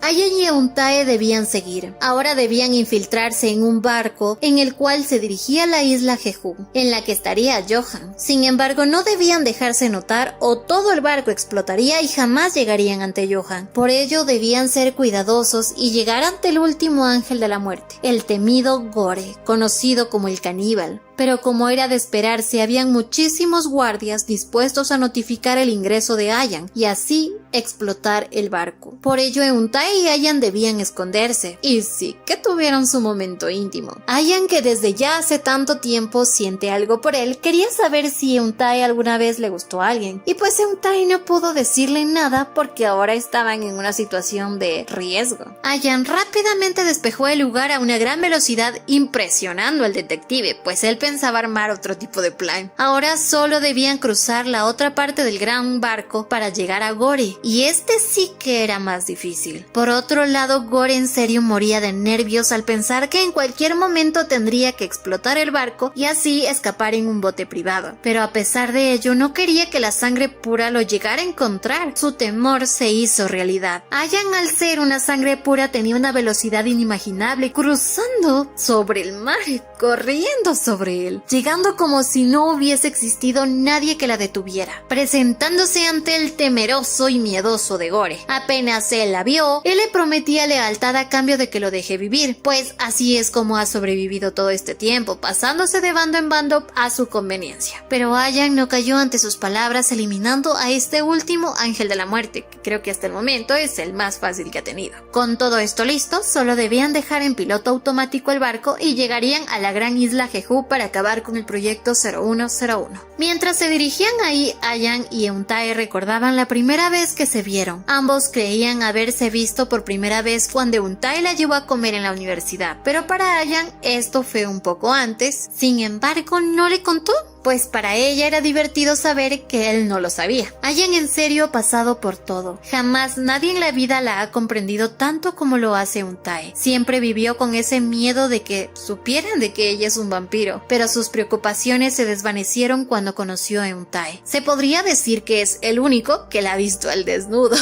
Ayan y Euntae debían seguir. Ahora debían infiltrarse en un barco en el cual se dirigía a la isla Jeju, en la que estaría Johan. Sin embargo, no debían dejarse notar o todo el barco explotaría y jamás llegarían ante Johan. Por ello debían ser cuidadosos y llegar ante el último ángel de la muerte, el temido Gore, conocido como el caníbal. pero como era de esperarse, habían muchísimos guardias dispuestos a notificar el ingreso de Ayan y así explotar el barco. Por ello, Euntae y Ayan debían esconderse, y sí que tuvieron su momento íntimo. Ayan, que desde ya hace tanto tiempo siente algo por él, quería saber si Euntae alguna vez le gustó a alguien, y pues Euntae no pudo decirle nada porque ahora estaban en una situación de riesgo. Ayan rápidamente despejó el lugar a una gran velocidad, impresionando al detective, pues él pensaba armar otro tipo de plan. Ahora solo debían cruzar la otra parte del gran barco para llegar a Gore, y este sí que era más difícil. Por otro lado, Gore en serio moría de nervios al pensar que en cualquier momento tendría que explotar el barco y así escapar en un bote privado. Pero a pesar de ello, no quería que la sangre pura lo llegara a encontrar. Su temor se hizo realidad. Ayan, al ser una sangre pura, tenía una velocidad inimaginable, cruzando sobre el mar, corriendo sobre él, llegando como si no hubiese existido nadie que la detuviera, presentándose ante el temeroso y miedoso de Gore. Apenas él la vio, él le prometía lealtad a cambio de que lo deje vivir, pues así es como ha sobrevivido todo este tiempo, pasándose de bando en bando a su conveniencia. Pero Ayan no cayó ante sus palabras, eliminando a este último ángel de la muerte, que creo que hasta el momento es el más fácil que ha tenido. Con todo esto listo, solo debían dejar en piloto automático el barco y llegarían a la gran isla Jeju para acabar con el proyecto 0101. Mientras se dirigían ahí, Ayan y Euntae recordaban la primera vez que se vieron. Ambos creían haberse visto por primera vez cuando Euntae la llevó a comer en la universidad, pero para Ayan esto fue un poco antes. Sin embargo, no le contó, pues para ella era divertido saber que él no lo sabía. Ayan en serio ha pasado por todo. Jamás nadie en la vida la ha comprendido tanto como lo hace Euntae. Siempre vivió con ese miedo de que supieran de que ella es un vampiro, pero sus preocupaciones se desvanecieron cuando conoció a Euntae. Se podría decir que es el único que la ha visto al desnudo.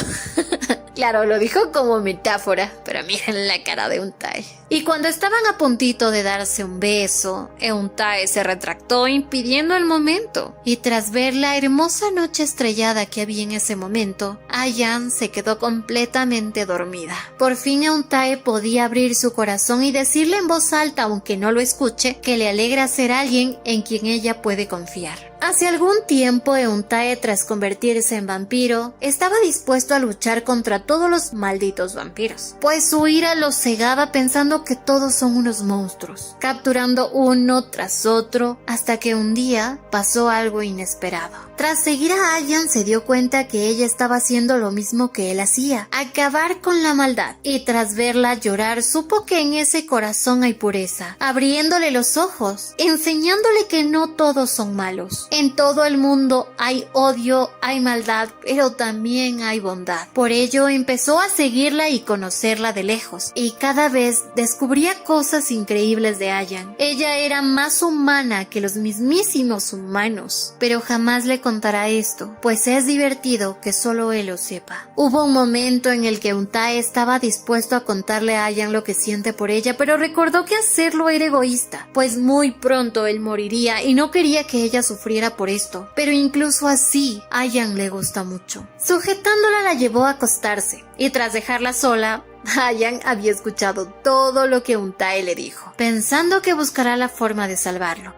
Claro, lo dijo como metáfora, pero miren la cara de Euntae. Y cuando estaban a puntito de darse un beso, Euntae se retractó impidiendo el momento. Y tras ver la hermosa noche estrellada que había en ese momento, Ayan se quedó completamente dormida. Por fin Euntae podía abrir su corazón y decirle en voz alta, aunque no lo escuche, que le alegra ser alguien en quien ella puede confiar. Hace algún tiempo, Euntae, tras convertirse en vampiro, estaba dispuesto a luchar contra todos los malditos vampiros, pues su ira los cegaba pensando que todos son unos monstruos, capturando uno tras otro, hasta que un día pasó algo inesperado. Tras seguir a Ayan, se dio cuenta que ella estaba haciendo lo mismo que él hacía, acabar con la maldad, y tras verla llorar, supo que en ese corazón hay pureza, abriéndole los ojos, enseñándole que no todos son malos. En todo el mundo hay odio, hay maldad, pero también hay bondad. Por ello empezó a seguirla y conocerla de lejos, y cada vez descubría cosas increíbles de Ayan. Ella era más humana que los mismísimos humanos, pero jamás le contará esto, pues es divertido que solo él lo sepa. Hubo un momento en el que Euntae estaba dispuesto a contarle a Ayan lo que siente por ella, pero recordó que hacerlo era egoísta, pues muy pronto él moriría y no quería que ella sufriera por esto, pero incluso así, Ayan le gusta mucho. Sujetándola la llevó a acostarse, y tras dejarla sola, Ayan había escuchado todo lo que Euntae le dijo, pensando que buscará la forma de salvarlo.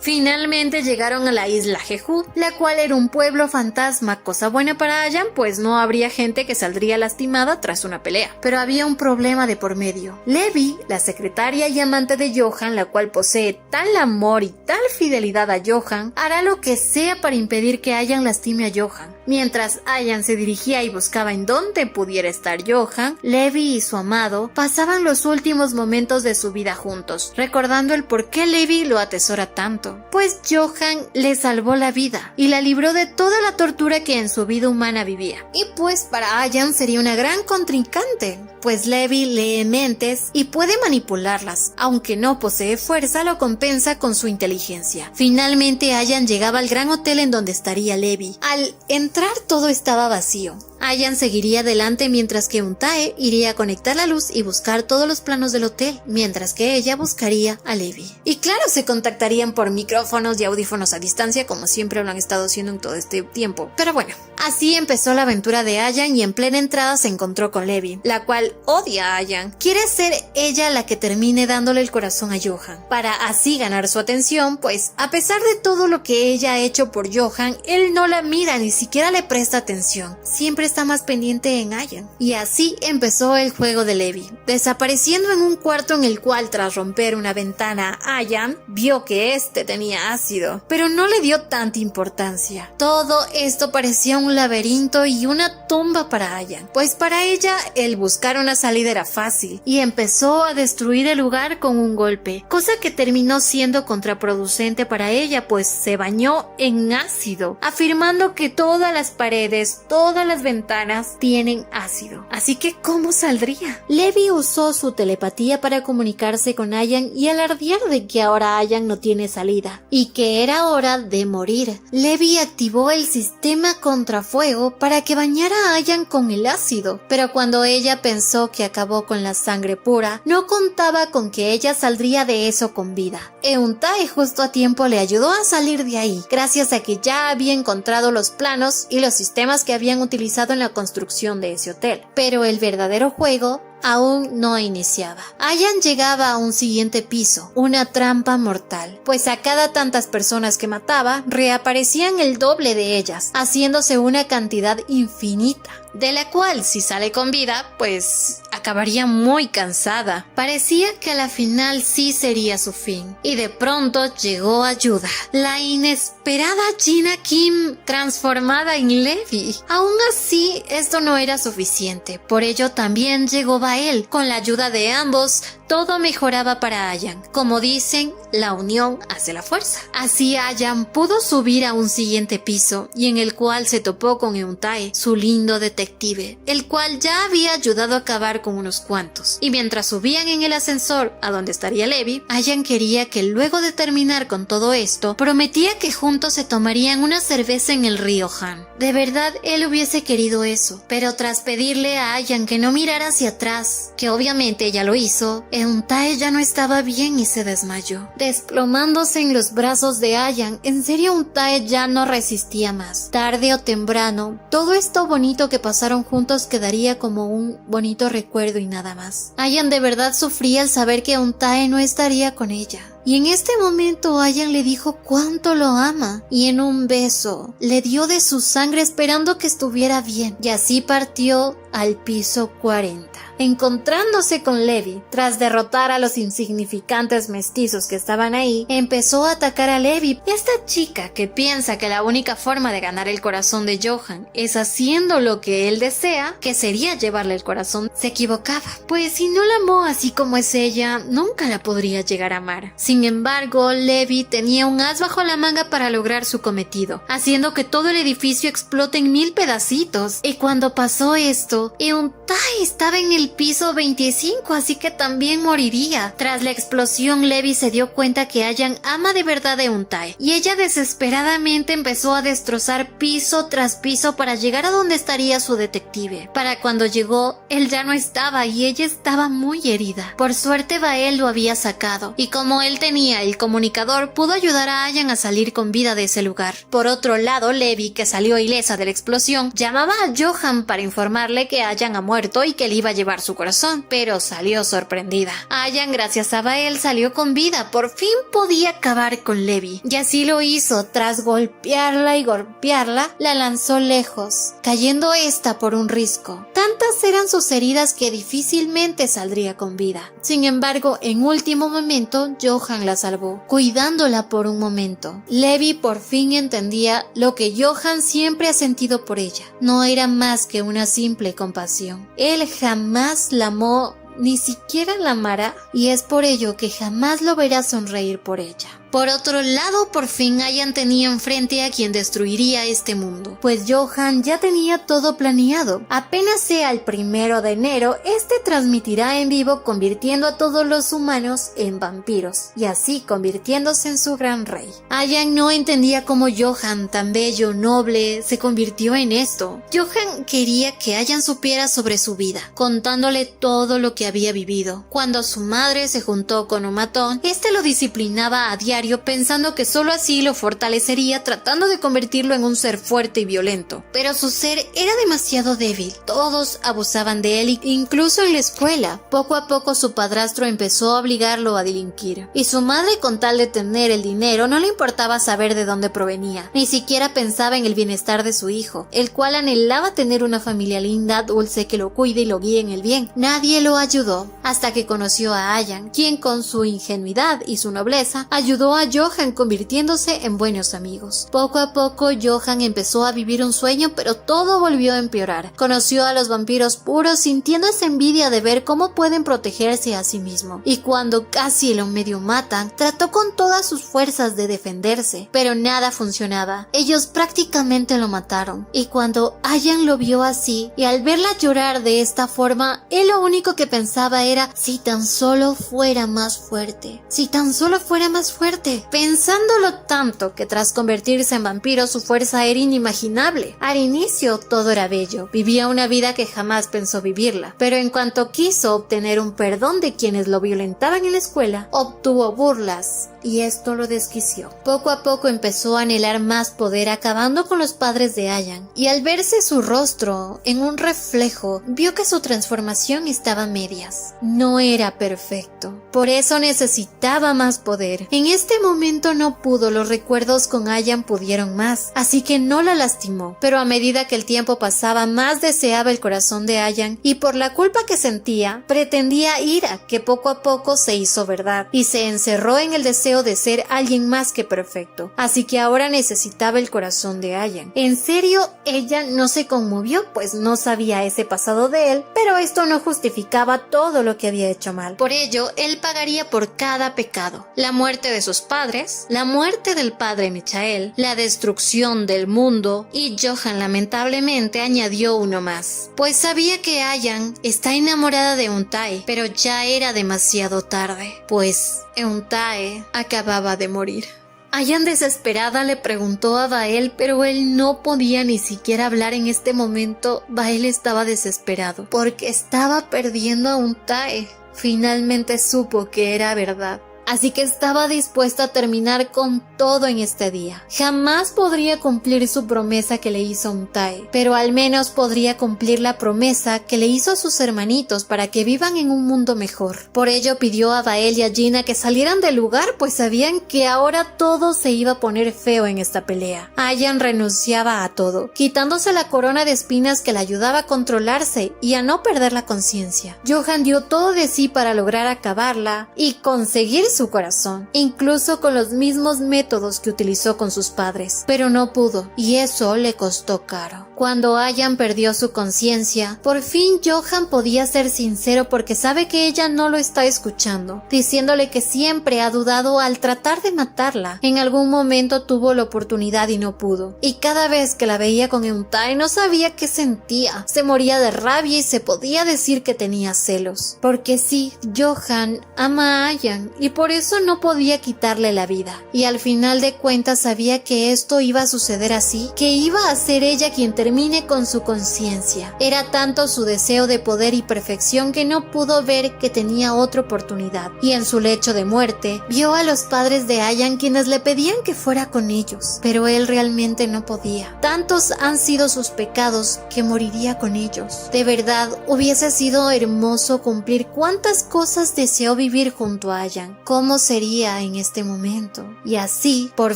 Finalmente llegaron a la isla Jeju, la cual era un pueblo fantasma, cosa buena para Ayan, pues no habría gente que saldría lastimada tras una pelea. Pero había un problema de por medio. Levi, la secretaria y amante de Johan, la cual posee tal amor y tal fidelidad a Johan, hará lo que sea para impedir que Ayan lastime a Johan. Mientras Ayan se dirigía y buscaba en dónde pudiera estar Johan, Levi y su amado pasaban los últimos momentos de su vida juntos, recordando el por qué Levi lo atesora tanto. Pues Johan le salvó la vida y la libró de toda la tortura que en su vida humana vivía. Y pues para Ayan sería una gran contrincante, pues Levi lee mentes y puede manipularlas, aunque no posee fuerza, lo compensa con su inteligencia. Finalmente Ayan llegaba al gran hotel en donde estaría Levi. Al entrar todo estaba vacío. Ayan seguiría adelante mientras que Untae iría a conectar la luz y buscar todos los planos del hotel, mientras que ella buscaría a Levi. Y claro, se contactarían por micrófonos y audífonos a distancia, como siempre lo han estado haciendo en todo este tiempo. Pero bueno, así empezó la aventura de Ayan y en plena entrada se encontró con Levi, la cual odia a Ayan. Quiere ser ella la que termine dándole el corazón a Johan, para así ganar su atención, pues a pesar de todo lo que ella ha hecho por Johan, él no la mira, ni siquiera le presta atención. Siempre está más pendiente en Ayan. Y así empezó el juego de Levi, desapareciendo en un cuarto en el cual, tras romper una ventana, Ayan vio que este tenía ácido, pero no le dio tanta importancia. Todo esto parecía un laberinto y una tumba para Ayan, pues para ella el buscar una salida era fácil, y empezó a destruir el lugar con un golpe, cosa que terminó siendo contraproducente para ella, pues se bañó en ácido, afirmando que todas las paredes, todas las ventanas tienen ácido. Así que ¿cómo saldría? Levi usó su telepatía para comunicarse con Ayan y alardear de que ahora Ayan no tiene salida y que era hora de morir. Levi activó el sistema contrafuego para que bañara a Ayan con el ácido, pero cuando ella pensó que acabó con la sangre pura, no contaba con que ella saldría de eso con vida. Euntae justo a tiempo le ayudó a salir de ahí, gracias a que ya había encontrado los planos y los sistemas que habían utilizado en la construcción de ese hotel. Pero el verdadero juego aún no iniciaba. Ayan llegaba a un siguiente piso, una trampa mortal, pues a cada tantas personas que mataba, reaparecían el doble de ellas, haciéndose una cantidad infinita, de la cual si sale con vida, pues acabaría muy cansada. Parecía que a la final sí sería su fin, y de pronto llegó ayuda, la inesperada Gina Kim transformada en Levi. Aún así, esto no era suficiente, por ello también llegó Bael. Con la ayuda de ambos, todo mejoraba para Ayan. Como dicen, la unión hace la fuerza. Así Ayan pudo subir a un siguiente piso, y en el cual se topó con Euntae, su lindo detective, el cual ya había ayudado a acabar con unos cuantos. Y mientras subían en el ascensor a donde estaría Levi, Ayan quería que luego de terminar con todo esto, prometía que juntos se tomarían una cerveza en el río Han. De verdad él hubiese querido eso, pero tras pedirle a Ayan que no mirara hacia atrás, que obviamente ella lo hizo, Euntae ya no estaba bien y se desmayó, desplomándose en los brazos de Ayan. En serio, Euntae ya no resistía más. Tarde o temprano, todo esto bonito que pasaron juntos quedaría como un bonito recuerdo y nada más. Ayan de verdad sufría al saber que Euntae no estaría con ella. Y en este momento Ayan le dijo cuánto lo ama, y en un beso le dio de su sangre esperando que estuviera bien, y así partió al piso 40. Encontrándose con Levi, tras derrotar a los insignificantes mestizos que estaban ahí, empezó a atacar a Levi. Esta chica que piensa que la única forma de ganar el corazón de Johan es haciendo lo que él desea, que sería llevarle el corazón, se equivocaba, pues si no la amó así como es ella, nunca la podría llegar a amar. Sin embargo, Levi tenía un as bajo la manga para lograr su cometido, haciendo que todo el edificio explote en 1000 pedacitos. Y cuando pasó esto, Euntae estaba en el piso 25, así que también moriría. Tras la explosión, Levi se dio cuenta que Ayan ama de verdad a Euntae, y ella desesperadamente empezó a destrozar piso tras piso para llegar a donde estaría su detective. Para cuando llegó, él ya no estaba y ella estaba muy herida. Por suerte Bael lo había sacado, y como él tenía el comunicador, pudo ayudar a Ayan a salir con vida de ese lugar. Por otro lado, Levi, que salió ilesa de la explosión, llamaba a Johan para informarle que Ayan ha muerto y que le iba a llevar su corazón, pero salió sorprendida. Ayan, gracias a Bael, salió con vida. Por fin podía acabar con Levi, y así lo hizo. Tras golpearla y golpearla, la lanzó lejos, cayendo esta por un risco. Tantas eran sus heridas que difícilmente saldría con vida. Sin embargo, en último momento, Johan la salvó, cuidándola por un momento. Levi por fin entendía lo que Johan siempre ha sentido por ella. No era más que una simple compasión. Él jamás la amó, ni siquiera la amará, y es por ello que jamás lo verá sonreír por ella. Por otro lado, por fin Ayan tenía enfrente a quien destruiría este mundo, pues Johan ya tenía todo planeado. Apenas sea el 1 de enero, este transmitirá en vivo convirtiendo a todos los humanos en vampiros, y así convirtiéndose en su gran rey. Ayan no entendía cómo Johan, tan bello, noble, se convirtió en esto. Johan quería que Ayan supiera sobre su vida, contándole todo lo que había vivido. Cuando su madre se juntó con un matón, este lo disciplinaba a diario pensando que solo así lo fortalecería, tratando de convertirlo en un ser fuerte y violento. Pero su ser era demasiado débil. Todos abusaban de él, incluso en la escuela. Poco a poco su padrastro empezó a obligarlo a delinquir. Y su madre, con tal de tener el dinero, no le importaba saber de dónde provenía. Ni siquiera pensaba en el bienestar de su hijo, el cual anhelaba tener una familia linda, dulce, que lo cuide y lo guíe en el bien. Nadie lo ayudó, hasta que conoció a Ayan, quien con su ingenuidad y su nobleza ayudó a Johan, convirtiéndose en buenos amigos. Poco a poco Johan empezó a vivir un sueño, pero todo volvió a empeorar. Conoció a los vampiros puros, sintiendo esa envidia de ver cómo pueden protegerse a sí mismo. Y cuando casi lo medio matan, trató con todas sus fuerzas de defenderse, pero nada funcionaba. Ellos prácticamente lo mataron. Y cuando Ayan lo vio así, y al verla llorar de esta forma, él lo único que pensaba era: si tan solo fuera más fuerte, si tan solo fuera más fuerte. Pensándolo tanto que tras convertirse en vampiro su fuerza era inimaginable. Al inicio todo era bello, vivía una vida que jamás pensó vivirla, pero en cuanto quiso obtener un perdón de quienes lo violentaban en la escuela, obtuvo burlas, y esto lo desquició. Poco a poco empezó a anhelar más poder, acabando con los padres de Ayan, y al verse su rostro en un reflejo, vio que su transformación estaba a medias. No era perfecto, por eso necesitaba más poder. En este momento no pudo, los recuerdos con Ayan pudieron más, así que no la lastimó, pero a medida que el tiempo pasaba, más deseaba el corazón de Ayan, y por la culpa que sentía, pretendía ira, que poco a poco se hizo verdad, y se encerró en el deseo de ser alguien más que perfecto, así que ahora necesitaba el corazón de Ayan. En serio, ella no se conmovió, pues no sabía ese pasado de él, pero esto no justificaba todo lo que había hecho mal. Por ello, él pagaría por cada pecado: la muerte de sus padres, la muerte del padre Michael, la destrucción del mundo, y Johan lamentablemente añadió uno más, pues sabía que Ayan está enamorada de Untae, pero ya era demasiado tarde, pues Untae acababa de morir. Ayan, desesperada, le preguntó a Bael, pero él no podía ni siquiera hablar en este momento. Bael estaba desesperado porque estaba perdiendo a Untae. Finalmente supo que era verdad. Así que estaba dispuesto a terminar con todo en este día. Jamás podría cumplir su promesa que le hizo Untae, pero al menos podría cumplir la promesa que le hizo a sus hermanitos para que vivan en un mundo mejor. Por ello pidió a Bael y a Gina que salieran del lugar, pues sabían que ahora todo se iba a poner feo en esta pelea. Ayan renunciaba a todo, quitándose la corona de espinas que le ayudaba a controlarse y a no perder la conciencia. Johan dio todo de sí para lograr acabarla y conseguir su corazón, incluso con los mismos métodos que utilizó con sus padres, pero no pudo, y eso le costó caro. Cuando Ayan perdió su conciencia, por fin Johan podía ser sincero, porque sabe que ella no lo está escuchando, diciéndole que siempre ha dudado al tratar de matarla. En algún momento tuvo la oportunidad y no pudo, y cada vez que la veía con Untae no sabía qué sentía, se moría de rabia y se podía decir que tenía celos, porque sí, Johan ama a Ayan y por eso no podía quitarle la vida, y al final de cuentas sabía que esto iba a suceder así, que iba a ser ella quien termine con su conciencia. Era tanto su deseo de poder y perfección que no pudo ver que tenía otra oportunidad, y en su lecho de muerte vio a los padres de Ayan, quienes le pedían que fuera con ellos, pero él realmente no podía. Tantos han sido sus pecados que moriría con ellos. De verdad, hubiese sido hermoso cumplir cuántas cosas deseó vivir junto a Ayan. ¿Cómo sería en este momento? Y así, por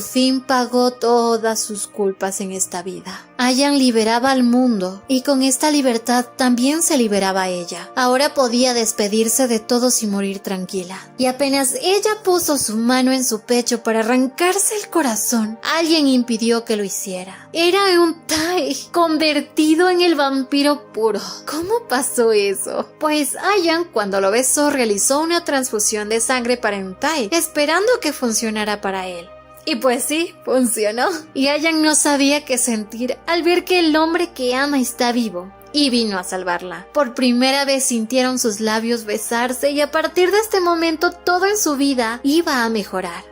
fin pagó todas sus culpas en esta vida. Ayan liberó liberaba al mundo y con esta libertad también se liberaba a ella. Ahora podía despedirse de todos y morir tranquila. Y apenas ella puso su mano en su pecho para arrancarse el corazón, alguien impidió que lo hiciera. Era Euntae, convertido en el vampiro puro. ¿Cómo pasó eso? Pues Ayan, cuando lo besó, realizó una transfusión de sangre para Euntae, esperando que funcionara para él. Y pues sí, funcionó. Y Ayan no sabía qué sentir al ver que el hombre que ama está vivo. Y vino a salvarla. Por primera vez sintieron sus labios besarse y a partir de este momento todo en su vida iba a mejorar.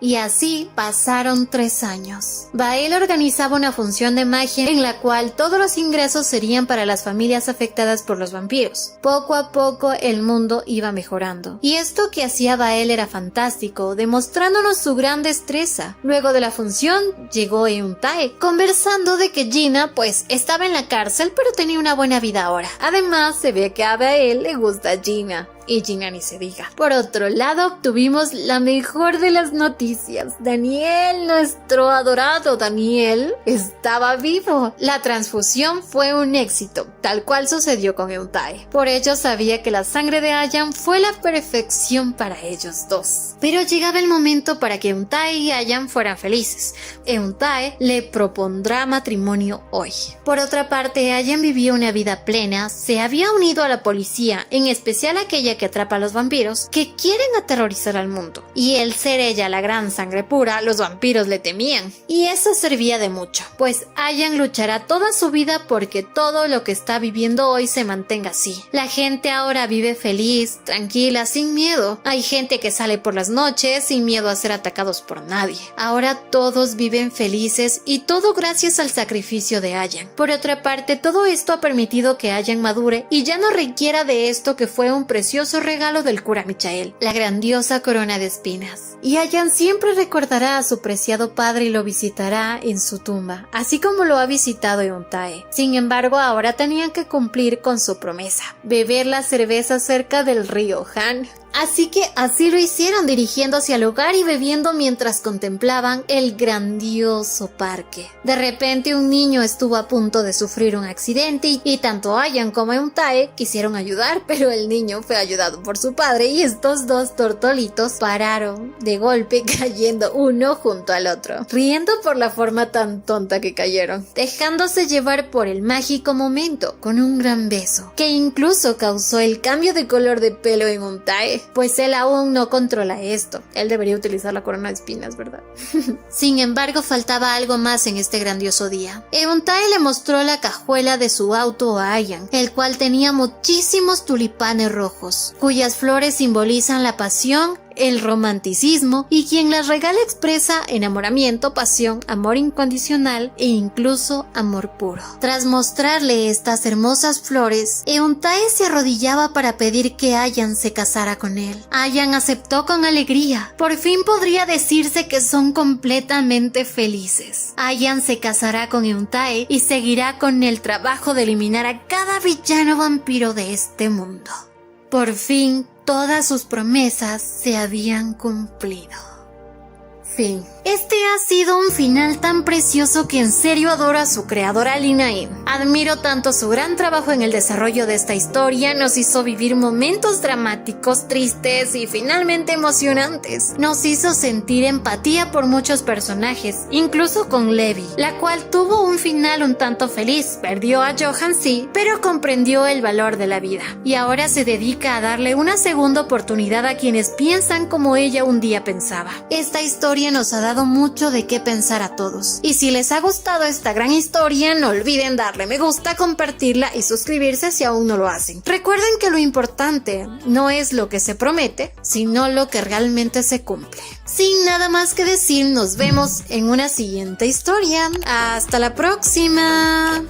Y así pasaron 3 años. Bael organizaba una función de magia en la cual todos los ingresos serían para las familias afectadas por los vampiros. Poco a poco el mundo iba mejorando. Y esto que hacía Bael era fantástico, demostrándonos su gran destreza. Luego de la función llegó Euntae, conversando de que Gina pues estaba en la cárcel pero tenía una buena vida ahora. Además se ve que a Bael le gusta Gina. Y Gina ni se diga. Por otro lado, obtuvimos la mejor de las noticias. Daniel, nuestro adorado Daniel, estaba vivo. La transfusión fue un éxito, tal cual sucedió con Euntae. Por ello sabía que la sangre de Ayan fue la perfección para ellos dos. Pero llegaba el momento para que Euntae y Ayan fueran felices. Euntae le propondrá matrimonio hoy. Por otra parte, Ayan vivía una vida plena, se había unido a la policía, en especial aquella que atrapa a los vampiros que quieren aterrorizar al mundo. Y el ser ella la gran sangre pura, los vampiros le temían. Y eso servía de mucho, pues Ayan luchará toda su vida porque todo lo que está viviendo hoy se mantenga así. La gente ahora vive feliz, tranquila, sin miedo. Hay gente que sale por las noches sin miedo a ser atacados por nadie. Ahora todos viven felices y todo gracias al sacrificio de Ayan. Por otra parte, todo esto ha permitido que Ayan madure y ya no requiera de esto que fue un precioso regalo del cura Michael, la grandiosa corona de espinas. Y Ayan siempre recordará a su preciado padre y lo visitará en su tumba, así como lo ha visitado Euntae. Sin embargo, ahora tenían que cumplir con su promesa, beber la cerveza cerca del río Han. Así que así lo hicieron, dirigiéndose al hogar y bebiendo mientras contemplaban el grandioso parque. De repente un niño estuvo a punto de sufrir un accidente y tanto Ayan como Euntae quisieron ayudar, pero el niño fue ayudado por su padre y estos dos tortolitos pararon de golpe cayendo uno junto al otro, riendo por la forma tan tonta que cayeron, dejándose llevar por el mágico momento con un gran beso, que incluso causó el cambio de color de pelo en Euntae. Pues él aún no controla esto. Él debería utilizar la corona de espinas, ¿verdad? Sin embargo, faltaba algo más en este grandioso día. Euntae le mostró la cajuela de su auto a Ayan, el cual tenía muchísimos tulipanes rojos, cuyas flores simbolizan la pasión, el romanticismo, y quien las regala expresa enamoramiento, pasión, amor incondicional e incluso amor puro. Tras mostrarle estas hermosas flores, Euntae se arrodillaba para pedir que Ayan se casara con él. Ayan aceptó con alegría. Por fin podría decirse que son completamente felices. Ayan se casará con Euntae y seguirá con el trabajo de eliminar a cada villano vampiro de este mundo. Por fin, todas sus promesas se habían cumplido. Fin. Este ha sido un final tan precioso que en serio adoro a su creadora Lina Im. Admiro tanto su gran trabajo en el desarrollo de esta historia, nos hizo vivir momentos dramáticos, tristes y finalmente emocionantes. Nos hizo sentir empatía por muchos personajes, incluso con Levi, la cual tuvo un final un tanto feliz. Perdió a Johan, sí, pero comprendió el valor de la vida. Y ahora se dedica a darle una segunda oportunidad a quienes piensan como ella un día pensaba. Esta historia nos ha dado mucho de qué pensar a todos. Y si les ha gustado esta gran historia, no olviden darle me gusta, compartirla y suscribirse si aún no lo hacen. Recuerden que lo importante no es lo que se promete, sino lo que realmente se cumple. Sin nada más que decir, nos vemos en una siguiente historia. ¡Hasta la próxima!